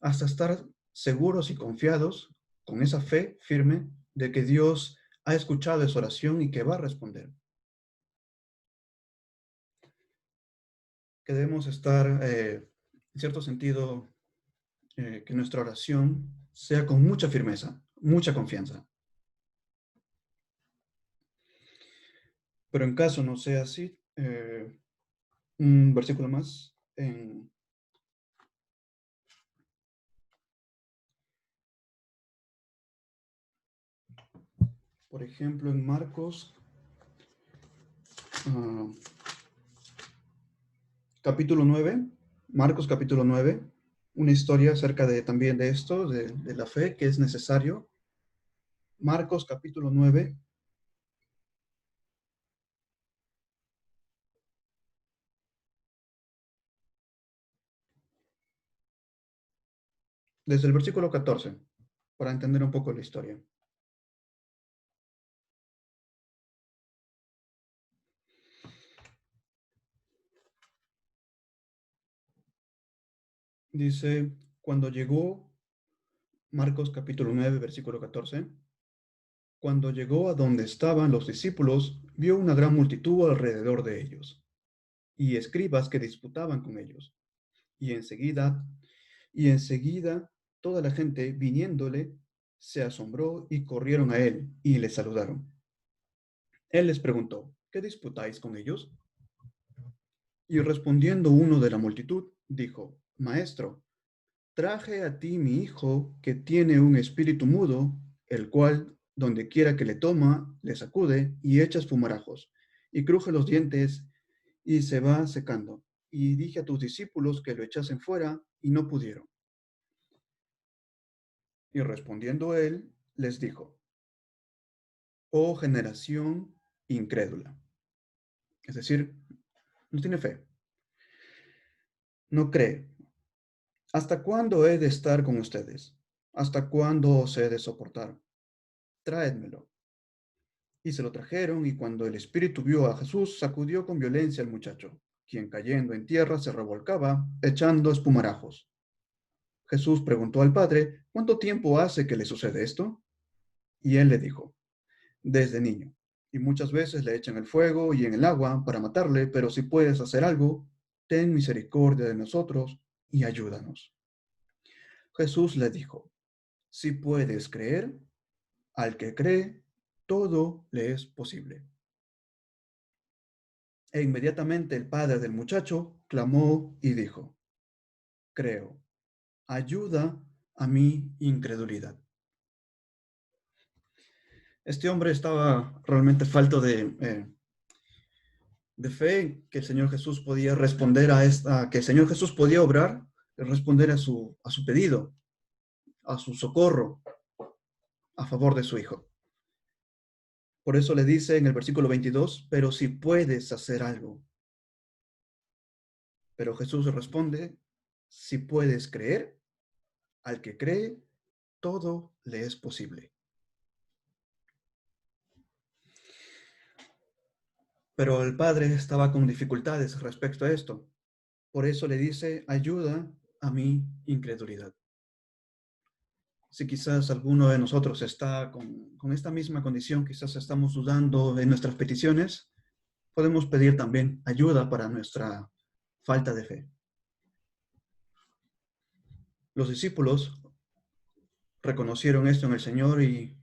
hasta estar seguros y confiados con esa fe firme de que Dios ha escuchado esa oración y que va a responder. Que debemos estar, en cierto sentido, que nuestra oración sea con mucha firmeza, mucha confianza. Pero en caso no sea así, un versículo más, por ejemplo, en Marcos, ah, capítulo 9, Marcos capítulo 9, una historia acerca de también de esto, de la fe, que es necesario. Marcos capítulo 9, desde el versículo 14, para entender un poco la historia. Dice, cuando llegó, Marcos capítulo 9, versículo 14, cuando llegó a donde estaban los discípulos, vio una gran multitud alrededor de ellos, y escribas que disputaban con ellos. Y enseguida, toda la gente viniéndole se asombró y corrieron a él y le saludaron. Él les preguntó, ¿qué disputáis con ellos? Y respondiendo uno de la multitud, dijo, Maestro, traje a ti mi hijo que tiene un espíritu mudo, el cual, donde quiera que le toma, le sacude y echa espumarajos, y cruje los dientes y se va secando. Y dije a tus discípulos que lo echasen fuera, y no pudieron. Y respondiendo él, les dijo, oh generación incrédula. Es decir, no tiene fe, no cree. ¿Hasta cuándo he de estar con ustedes? ¿Hasta cuándo os he de soportar? Traédmelo. Y se lo trajeron, y cuando el espíritu vio a Jesús, sacudió con violencia al muchacho, quien cayendo en tierra se revolcaba, echando espumarajos. Jesús preguntó al padre, ¿cuánto tiempo hace que le sucede esto? Y él le dijo, desde niño. Y muchas veces le echan el fuego y en el agua para matarle, pero si puedes hacer algo, ten misericordia de nosotros y ayúdanos. Jesús le dijo, si puedes creer, al que cree, todo le es posible. E inmediatamente el padre del muchacho clamó y dijo, creo, ayuda a mi incredulidad. Este hombre estaba realmente falto de fe que el Señor Jesús podía responder que el Señor Jesús podía obrar, responder a su pedido, a su socorro a favor de su hijo. Por eso le dice en el versículo 22, pero si puedes hacer algo. Pero Jesús responde, si puedes creer, al que cree, todo le es posible. Pero el padre estaba con dificultades respecto a esto. Por eso le dice, ayuda a mi incredulidad. Si quizás alguno de nosotros está con esta misma condición, quizás estamos dudando en nuestras peticiones, podemos pedir también ayuda para nuestra falta de fe. Los discípulos reconocieron esto en el Señor y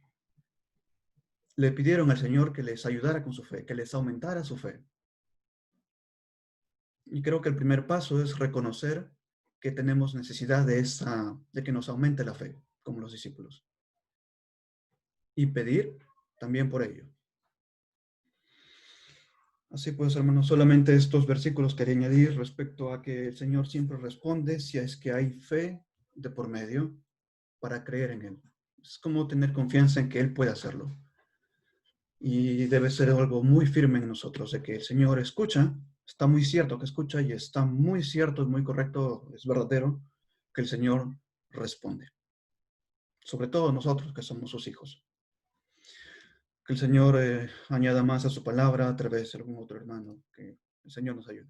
le pidieron al Señor que les ayudara con su fe, que les aumentara su fe. Y creo que el primer paso es reconocer que tenemos necesidad de que nos aumente la fe, como los discípulos. Y pedir también por ello. Así pues, hermanos, solamente estos versículos quería añadir respecto a que el Señor siempre responde si es que hay fe de por medio para creer en Él. Es como tener confianza en que Él puede hacerlo. Y debe ser algo muy firme en nosotros, de que el Señor escucha, está muy cierto que escucha y está muy cierto, es muy correcto, es verdadero, que el Señor responde. Sobre todo nosotros que somos sus hijos. Que el Señor añada más a su palabra a través de algún otro hermano. Que el Señor nos ayude.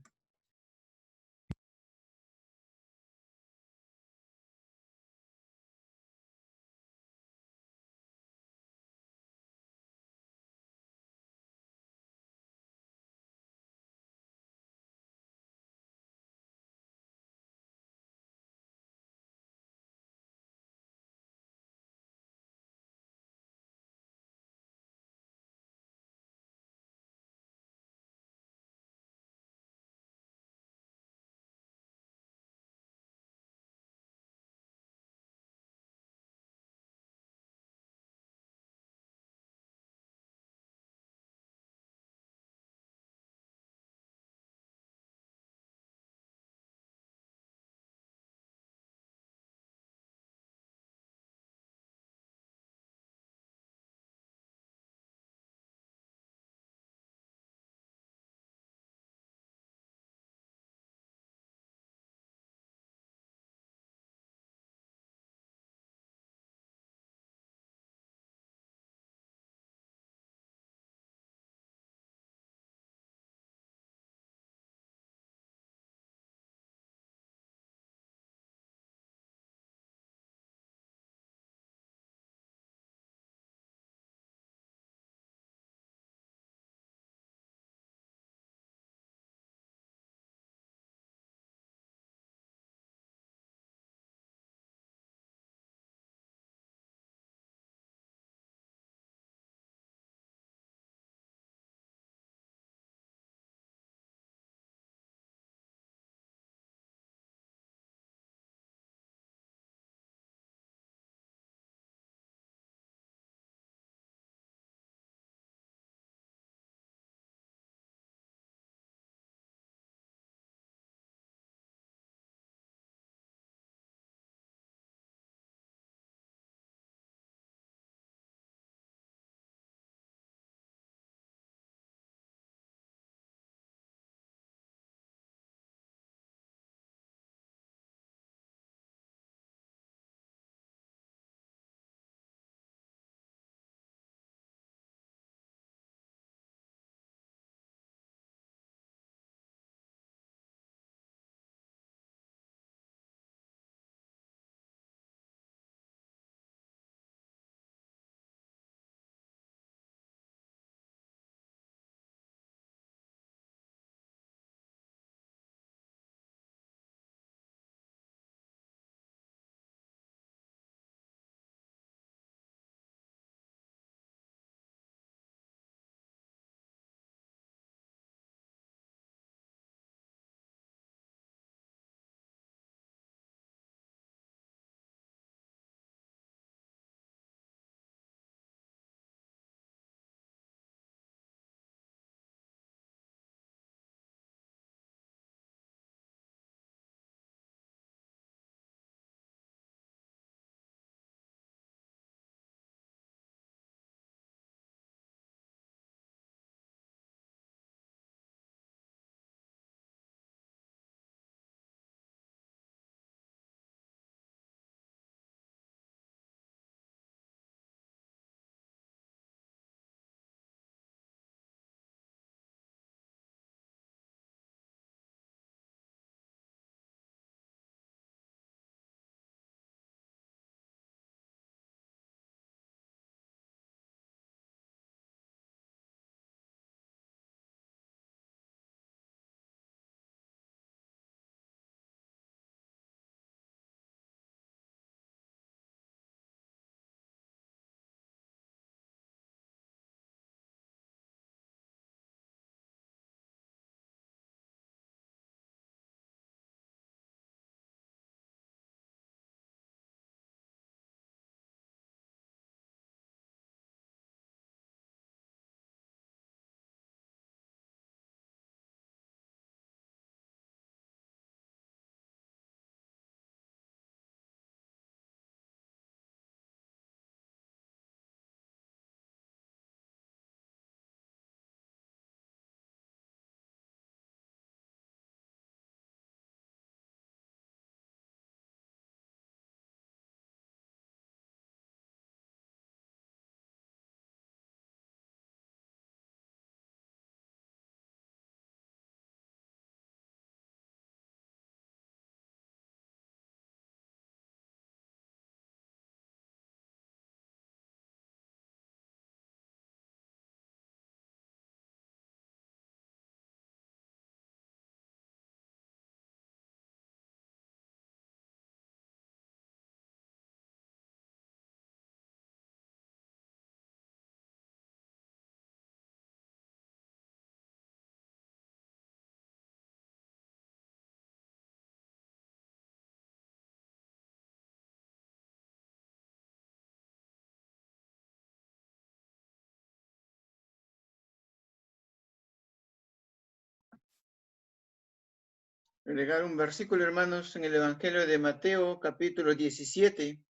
agregar un versículo, hermanos, en el Evangelio de Mateo, capítulo 17.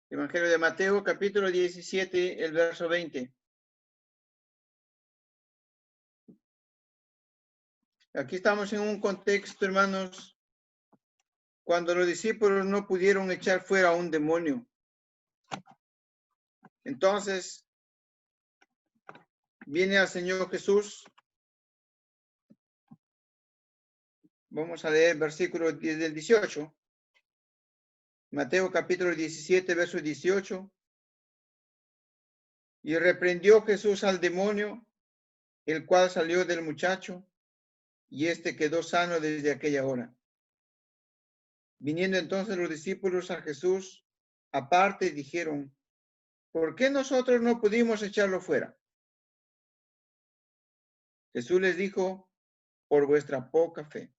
Evangelio de Mateo, capítulo 17, el verso 20. Aquí estamos en un contexto, hermanos, cuando los discípulos no pudieron echar fuera a un demonio. Entonces, viene al Señor Jesús. Vamos a leer versículo 10 del 18. Mateo capítulo 17, verso 18. Y reprendió Jesús al demonio, el cual salió del muchacho, y éste quedó sano desde aquella hora. Viniendo entonces los discípulos a Jesús, aparte, dijeron, ¿por qué nosotros no pudimos echarlo fuera? Jesús les dijo, por vuestra poca fe.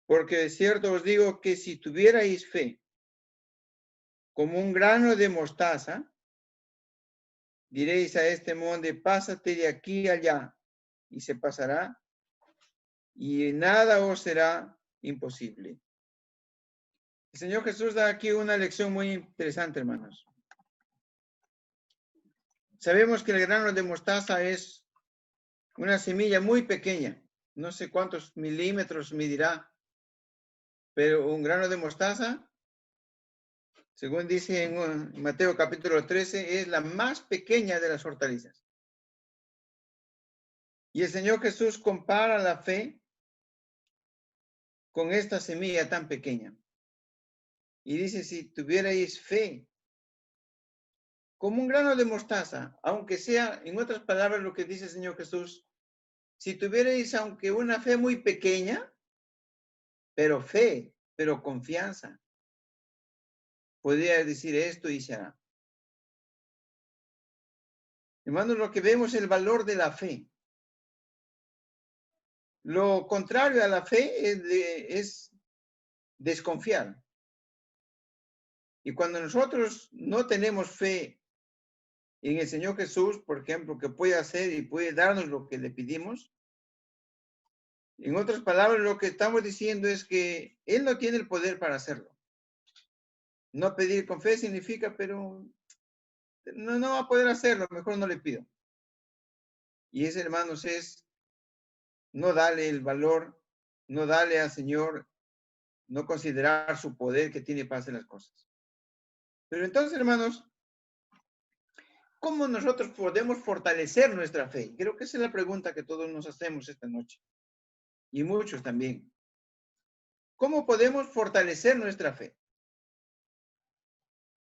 Porque de cierto os digo que si tuvierais fe, como un grano de mostaza, diréis a este monte, pásate de aquí allá, y se pasará, y nada os será imposible. El Señor Jesús da aquí una lección muy interesante, hermanos. Sabemos que el grano de mostaza es una semilla muy pequeña, no sé cuántos milímetros medirá, pero un grano de mostaza, según dice en Mateo capítulo 13, es la más pequeña de las hortalizas. Y el Señor Jesús compara la fe con esta semilla tan pequeña. Y dice, si tuvierais fe, como un grano de mostaza, aunque sea, en otras palabras, lo que dice el Señor Jesús, si tuvierais, aunque una fe muy pequeña, pero fe, pero confianza, podría decir esto y se hará. Hermanos, lo que vemos es el valor de la fe. Lo contrario a la fe es desconfiar. Y cuando nosotros no tenemos fe en el Señor Jesús, por ejemplo, que puede hacer y puede darnos lo que le pedimos, en otras palabras, lo que estamos diciendo es que Él no tiene el poder para hacerlo. No pedir con fe significa, pero no va a poder hacerlo, mejor no le pido. Y ese, hermanos, es no darle el valor, no darle al Señor, no considerar su poder que tiene para hacer las cosas. Pero entonces, hermanos, ¿cómo nosotros podemos fortalecer nuestra fe? Creo que esa es la pregunta que todos nos hacemos esta noche. Y muchos también. ¿Cómo podemos fortalecer nuestra fe?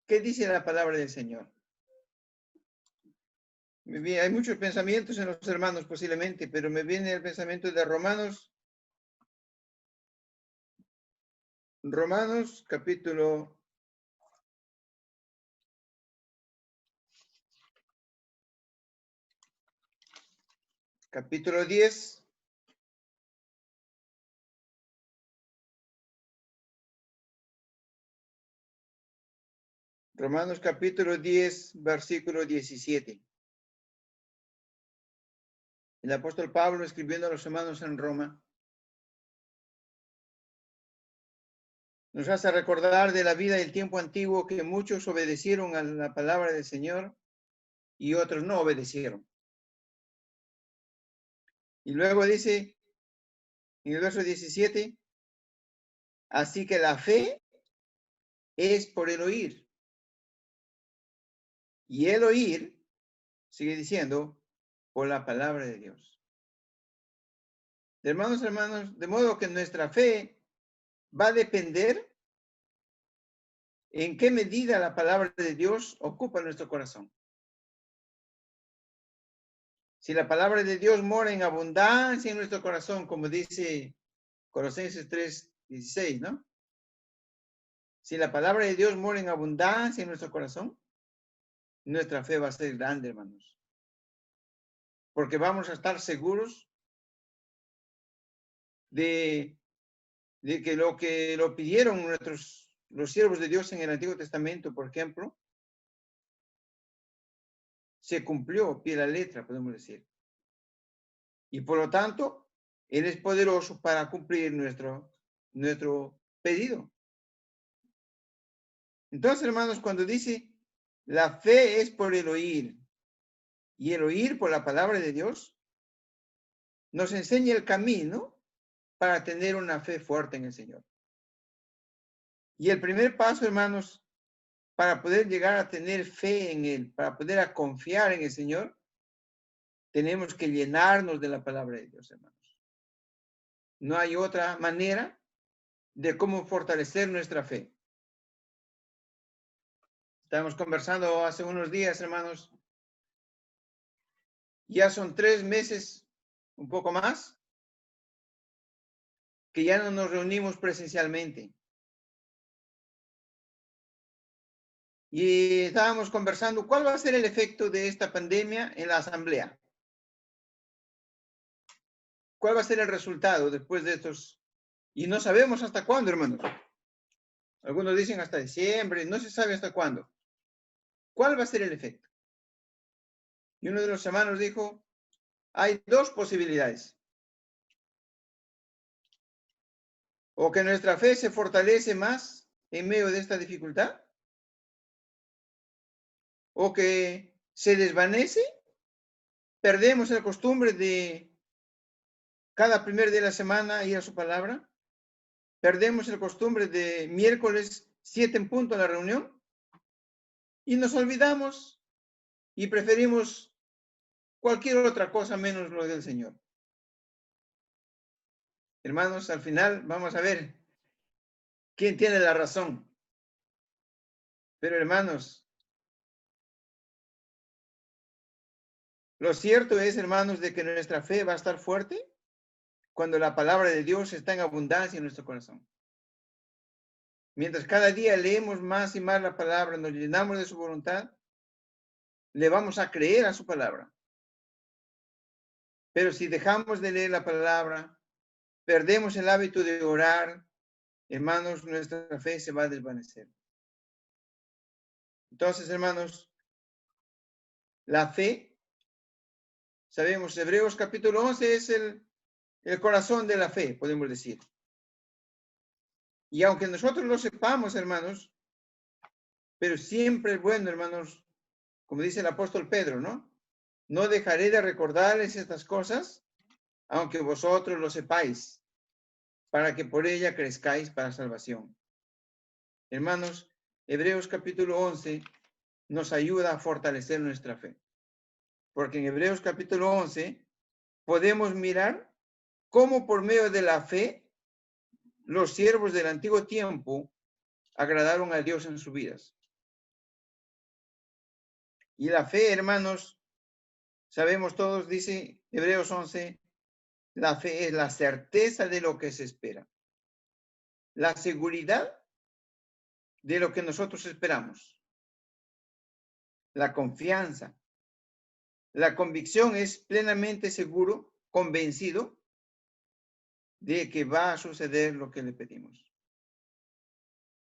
¿Qué dice la palabra del Señor? Hay muchos pensamientos en los hermanos posiblemente, pero me viene el pensamiento de Romanos capítulo 10. Romanos capítulo 10, versículo 17. El apóstol Pablo escribiendo a los hermanos en Roma nos hace recordar de la vida del tiempo antiguo que muchos obedecieron a la palabra del Señor y otros no obedecieron. Y luego dice en el verso 17, así que la fe es por el oír. Y el oír, sigue diciendo, por la palabra de Dios. Hermanos, de modo que nuestra fe va a depender en qué medida la palabra de Dios ocupa nuestro corazón. Si la palabra de Dios mora en abundancia en nuestro corazón, como dice Colosenses 3:16, ¿no? Si la palabra de Dios mora en abundancia en nuestro corazón, nuestra fe va a ser grande, hermanos. Porque vamos a estar seguros de que lo pidieron los siervos de Dios en el Antiguo Testamento, por ejemplo, se cumplió pie de la letra, podemos decir. Y por lo tanto, Él es poderoso para cumplir nuestro pedido. Entonces, hermanos, cuando dice, la fe es por el oír y el oír por la palabra de Dios, nos enseña el camino para tener una fe fuerte en el Señor. Y el primer paso, hermanos, para poder llegar a tener fe en Él, para poder confiar en el Señor, tenemos que llenarnos de la palabra de Dios, hermanos. No hay otra manera de cómo fortalecer nuestra fe. Estábamos conversando hace unos días, hermanos. Ya son 3 meses, un poco más, que ya no nos reunimos presencialmente. Y estábamos conversando cuál va a ser el efecto de esta pandemia en la asamblea. ¿Cuál va a ser el resultado después de estos? Y no sabemos hasta cuándo, hermanos. Algunos dicen hasta diciembre, no se sabe hasta cuándo. ¿Cuál va a ser el efecto? Y uno de los hermanos dijo, hay 2 posibilidades. O que nuestra fe se fortalece más en medio de esta dificultad, o que se desvanece, perdemos la costumbre de cada primer día de la semana ir a su palabra, perdemos la costumbre de miércoles 7 en punto a la reunión, y nos olvidamos y preferimos cualquier otra cosa menos lo del Señor. Hermanos, al final vamos a ver quién tiene la razón. Pero hermanos, lo cierto es, hermanos, de que nuestra fe va a estar fuerte cuando la palabra de Dios está en abundancia en nuestro corazón. Mientras cada día leemos más y más la palabra, nos llenamos de su voluntad, le vamos a creer a su palabra. Pero si dejamos de leer la palabra, perdemos el hábito de orar, hermanos, nuestra fe se va a desvanecer. Entonces, hermanos, la fe, sabemos, Hebreos capítulo 11 es el corazón de la fe, podemos decir. Y aunque nosotros lo sepamos, hermanos, pero siempre es bueno, hermanos, como dice el apóstol Pedro, ¿no? No dejaré de recordarles estas cosas, aunque vosotros lo sepáis, para que por ella crezcáis para salvación. Hermanos, Hebreos capítulo 11 nos ayuda a fortalecer nuestra fe. Porque en Hebreos capítulo 11 podemos mirar cómo por medio de la fe los siervos del antiguo tiempo agradaron a Dios en sus vidas. Y la fe, hermanos, sabemos todos, dice Hebreos 11, la fe es la certeza de lo que se espera, la seguridad de lo que nosotros esperamos, la confianza, la convicción es plenamente seguro, convencido de que va a suceder lo que le pedimos.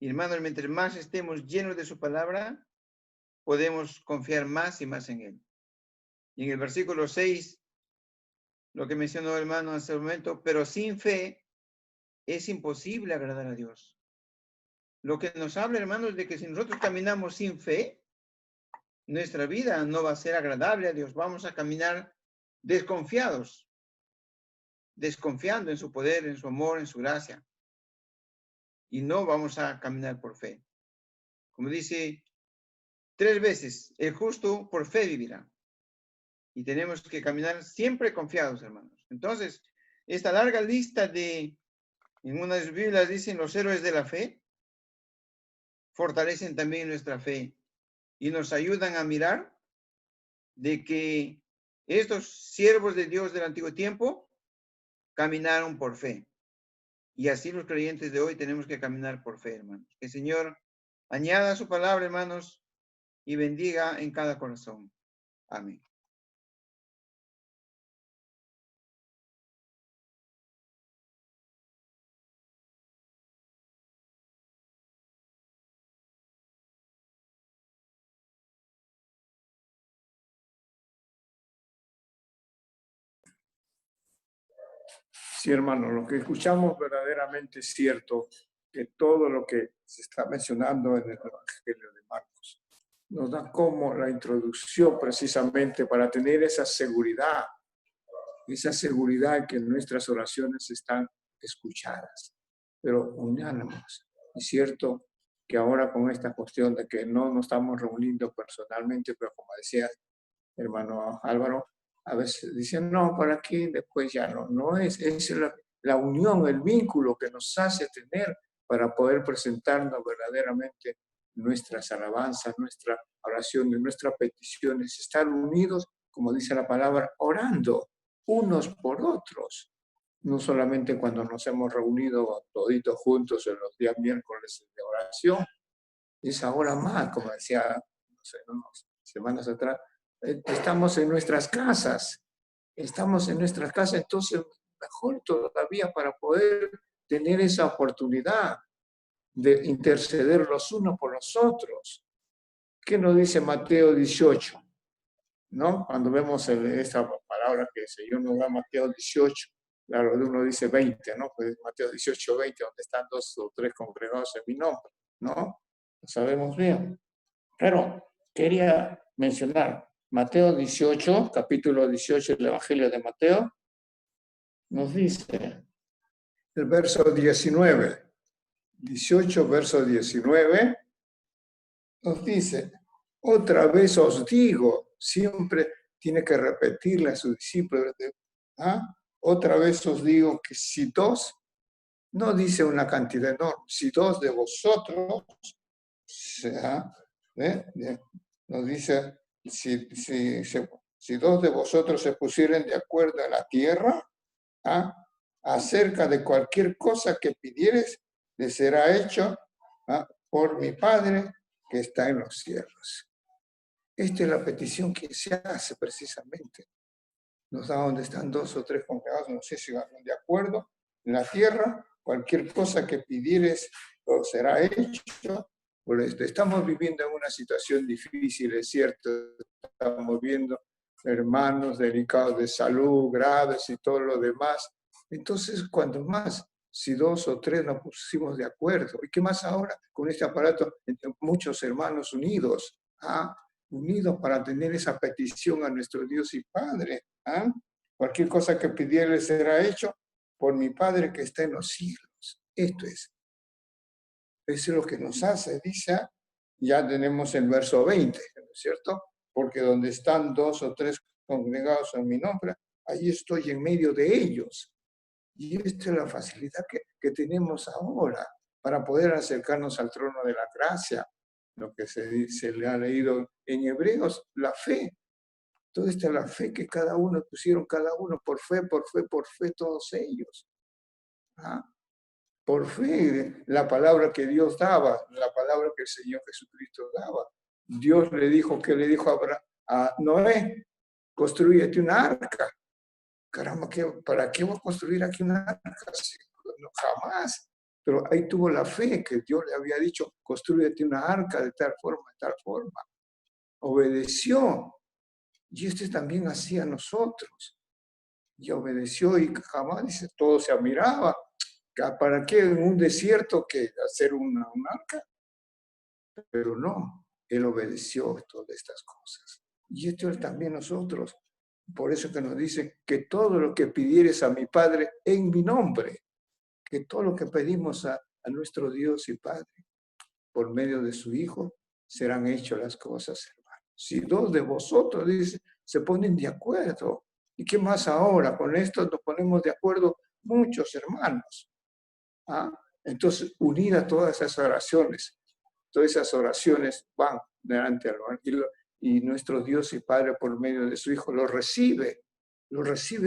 Y hermanos, mientras más estemos llenos de su palabra, podemos confiar más y más en él. Y en el versículo 6, lo que mencionó el hermano hace un momento, pero sin fe es imposible agradar a Dios. Lo que nos habla, hermanos, de que si nosotros caminamos sin fe, nuestra vida no va a ser agradable a Dios. Vamos a caminar desconfiados, desconfiando en su poder, en su amor, en su gracia. Y no vamos a caminar por fe. Como dice 3 veces, el justo por fe vivirá. Y tenemos que caminar siempre confiados, hermanos. Entonces, esta larga lista en una de sus Biblias dicen los héroes de la fe, fortalecen también nuestra fe y nos ayudan a mirar de que estos siervos de Dios del antiguo tiempo caminaron por fe. Y así los creyentes de hoy tenemos que caminar por fe, hermanos. Que el Señor añada su palabra, hermanos, y bendiga en cada corazón. Amén. Sí, hermano, lo que escuchamos verdaderamente es cierto, que todo lo que se está mencionando en el Evangelio de Marcos nos da como la introducción precisamente para tener esa seguridad que nuestras oraciones están escuchadas, pero unánimos. Es cierto que ahora con esta cuestión de que no nos estamos reuniendo personalmente, pero como decía hermano Álvaro, a veces dicen, no, ¿para qué? Después ya no es la unión, el vínculo que nos hace tener para poder presentarnos verdaderamente nuestras alabanzas, nuestra oración, nuestras peticiones, estar unidos, como dice la palabra, orando unos por otros. No solamente cuando nos hemos reunido toditos juntos en los días miércoles de oración, es ahora más, como decía, no sé, unas semanas atrás, estamos en nuestras casas, entonces mejor todavía para poder tener esa oportunidad de interceder los unos por los otros. ¿Qué nos dice Mateo 18? ¿No? Cuando vemos esta palabra que el Señor nos da, Mateo 18, claro, uno dice 20, ¿no? Pues Mateo 18, 20, donde están 2 o 3 congregados en mi nombre, ¿no? Lo sabemos bien. Pero quería mencionar Mateo 18, capítulo 18 del Evangelio de Mateo, nos dice el verso 19, 18, verso 19, nos dice, otra vez os digo, siempre tiene que repetirle a sus discípulos, otra vez os digo que si dos, no dice una cantidad enorme, si dos de vosotros, nos dice, si dos de vosotros se pusieren de acuerdo en la tierra, acerca de cualquier cosa que pidieres, le será hecho por mi Padre que está en los cielos. Esta es la petición que se hace precisamente. Nos da donde están 2 o 3 congregados, no sé si van de acuerdo, en la tierra, cualquier cosa que pidieres será hecho. Pues estamos viviendo en una situación difícil, es cierto, estamos viendo hermanos delicados de salud, graves y todo lo demás. Entonces, cuando más, si 2 o 3 nos pusimos de acuerdo, ¿y qué más ahora con este aparato? Muchos hermanos unidos, unidos para tener esa petición a nuestro Dios y Padre. Cualquier cosa que pidiere será hecho por mi Padre que está en los cielos. Esto es. Eso es lo que nos hace, dice, ya tenemos el verso 20, ¿no es cierto? Porque donde están 2 o 3 congregados en mi nombre, ahí estoy en medio de ellos. Y esta es la facilidad que tenemos ahora para poder acercarnos al trono de la gracia. Lo que se le ha leído en Hebreos, la fe. Toda esta es la fe que cada uno pusieron, cada uno por fe, todos ellos. Por fe, la palabra que Dios daba, la palabra que el Señor Jesucristo daba. Dios le dijo, ¿qué le dijo a Noé? Construyete una arca. Caramba, ¿para qué voy a construir aquí una arca? No, jamás. Pero ahí tuvo la fe que Dios le había dicho, construyete una arca de tal forma, de tal forma. Obedeció. Y este también hacía nosotros. Y obedeció y jamás, dice, todo se admiraba. ¿Para qué en un desierto que hacer un arca? Pero no, él obedeció todas estas cosas. Y esto es también nosotros. Por eso que nos dice que todo lo que pidieres a mi Padre en mi nombre, que todo lo que pedimos a nuestro Dios y Padre por medio de su Hijo, serán hechas las cosas, hermanos. Si 2 de vosotros, dice, se ponen de acuerdo. ¿Y qué más ahora? Con esto nos ponemos de acuerdo muchos hermanos. Entonces, unida todas esas oraciones van delante del Evangelio y nuestro Dios y Padre por medio de su Hijo lo recibe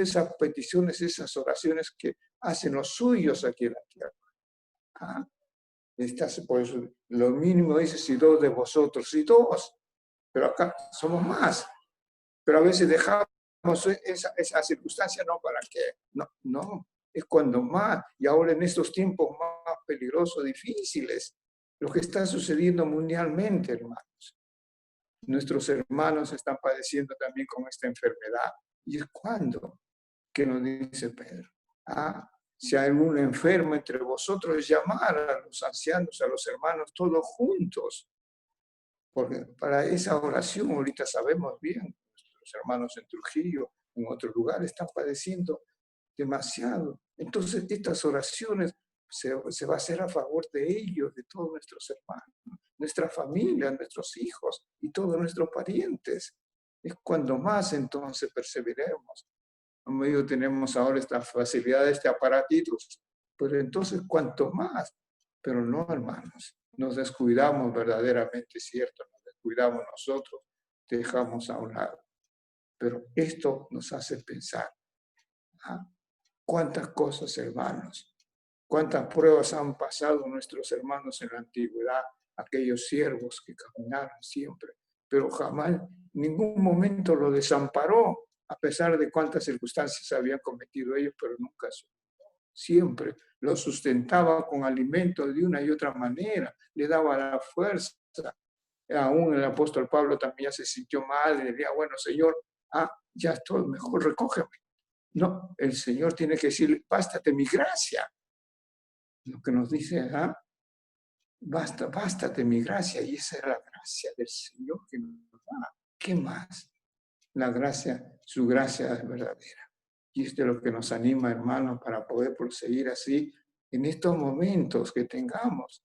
esas peticiones, esas oraciones que hacen los suyos aquí en la tierra. Por eso, lo mínimo dice, si 2 de vosotros, si 2, pero acá somos más. Pero a veces dejamos esa circunstancia, no, ¿para qué? No, es cuando más, y ahora en estos tiempos más peligrosos, difíciles, lo que está sucediendo mundialmente, hermanos. Nuestros hermanos están padeciendo también con esta enfermedad. ¿Y es cuándo? ¿Qué nos dice Pedro? Si hay algún enfermo entre vosotros, llamar a los ancianos, a los hermanos, todos juntos. Porque para esa oración, ahorita sabemos bien, nuestros hermanos en Trujillo, en otros lugares, están padeciendo demasiado. Entonces, estas oraciones se va a hacer a favor de ellos, de todos nuestros hermanos, nuestra familia, nuestros hijos y todos nuestros parientes. Es cuando más entonces perseveremos. Como digo, tenemos ahora esta facilidad de este aparatitos, pero entonces cuanto más. Pero no, hermanos, nos descuidamos verdaderamente, ¿cierto? Nos descuidamos nosotros, dejamos a un lado. Pero esto nos hace pensar, cuántas cosas, hermanos, cuántas pruebas han pasado nuestros hermanos en la antigüedad, aquellos siervos que caminaron siempre, pero jamás, en ningún momento lo desamparó, a pesar de cuántas circunstancias habían cometido ellos, pero nunca siempre lo sustentaba con alimento de una y otra manera, le daba la fuerza. Aún el apóstol Pablo también ya se sintió mal, y le decía, bueno, Señor, ya estoy mejor, recógeme. No, el Señor tiene que decir, bástate mi gracia. Lo que nos dice, bástate mi gracia, y esa es la gracia del Señor que nos da. ¿Qué más? La gracia, su gracia es verdadera. Y esto es lo que nos anima, hermanos, para poder proseguir así en estos momentos que tengamos.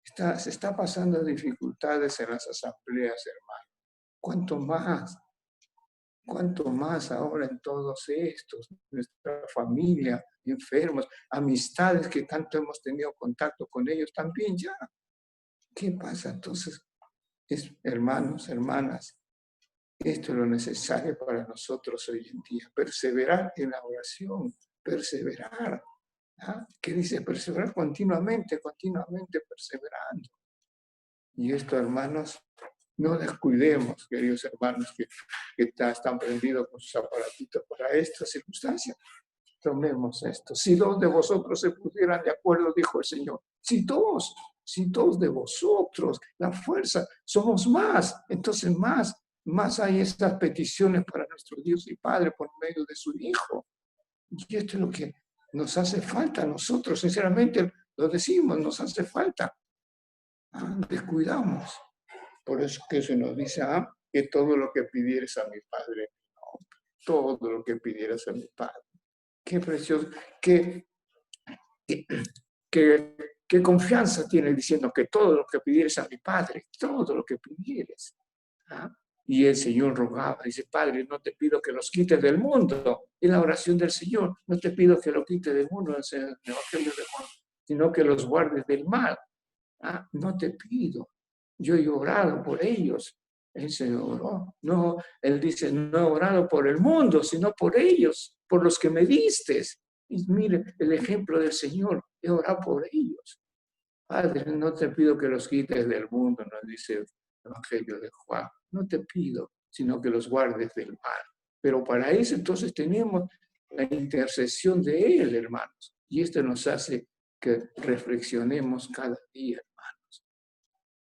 Se está pasando dificultades en las asambleas, hermanos. ¿Cuánto más ahora en todos estos? Nuestra familia, enfermos, amistades que tanto hemos tenido contacto con ellos también ya. ¿Qué pasa? Entonces, hermanos, hermanas, esto es lo necesario para nosotros hoy en día. Perseverar en la oración, perseverar. ¿Qué dice? Perseverar continuamente perseverando. Y esto, hermanos, no descuidemos, queridos hermanos, que están prendidos con sus aparatitos para esta circunstancia. Tomemos esto. Si dos de vosotros se pusieran de acuerdo, dijo el Señor. Si dos de vosotros, la fuerza, somos más. Entonces más hay estas peticiones para nuestro Dios y Padre por medio de su Hijo. Y esto es lo que nos hace falta a nosotros, sinceramente lo decimos, nos hace falta. Descuidamos. Por eso que se nos dice, que todo lo que pidieres a mi Padre, todo lo que pidieras a mi Padre. Qué precioso, qué confianza tiene diciendo que todo lo que pidieres a mi Padre, todo lo que pidieres. Y el Señor rogaba, dice, Padre, no te pido que los quites del mundo. En la oración del Señor, no te pido que lo quites del mundo, en el Evangelio de Juan, sino que los guardes del mal. No te pido. Yo he orado por ellos. Él se oró. No, él dice, no he orado por el mundo, sino por ellos, por los que me diste. Y mire el ejemplo del Señor, he orado por ellos. Padre, no te pido que los quites del mundo, nos dice el Evangelio de Juan. No te pido, sino que los guardes del mal. Pero para eso entonces tenemos la intercesión de Él, hermanos. Y esto nos hace que reflexionemos cada día, hermanos.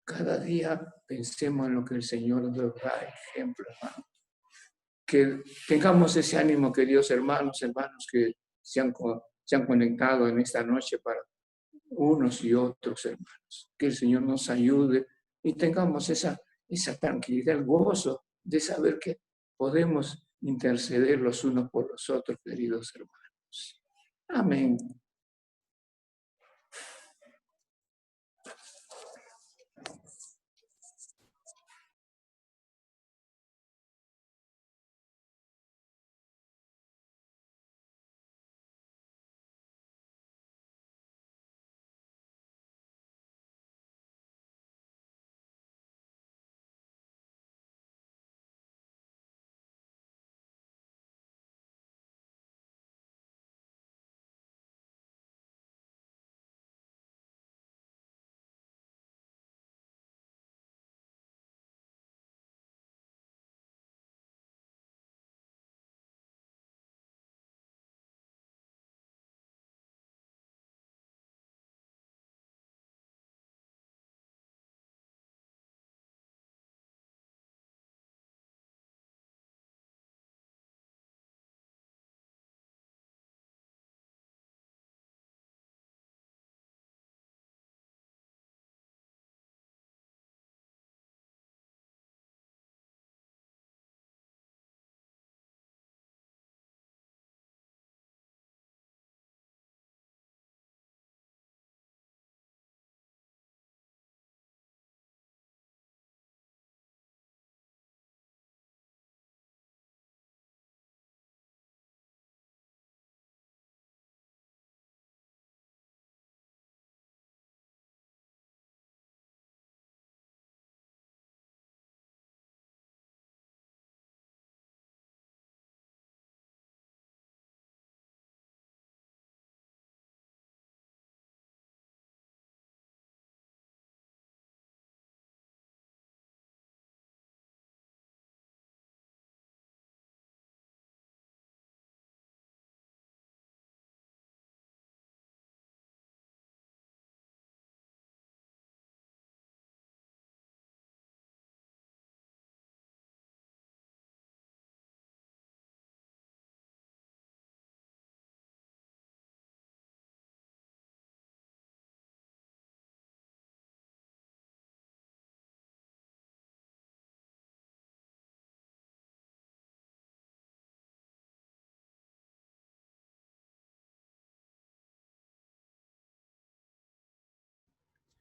Cada día pensemos en lo que el Señor nos da ejemplo, hermanos. Que tengamos ese ánimo, queridos hermanos que se han conectado en esta noche para unos y otros hermanos. Que el Señor nos ayude y tengamos esa tranquilidad, el gozo de saber que podemos interceder los unos por los otros, queridos hermanos. Amén.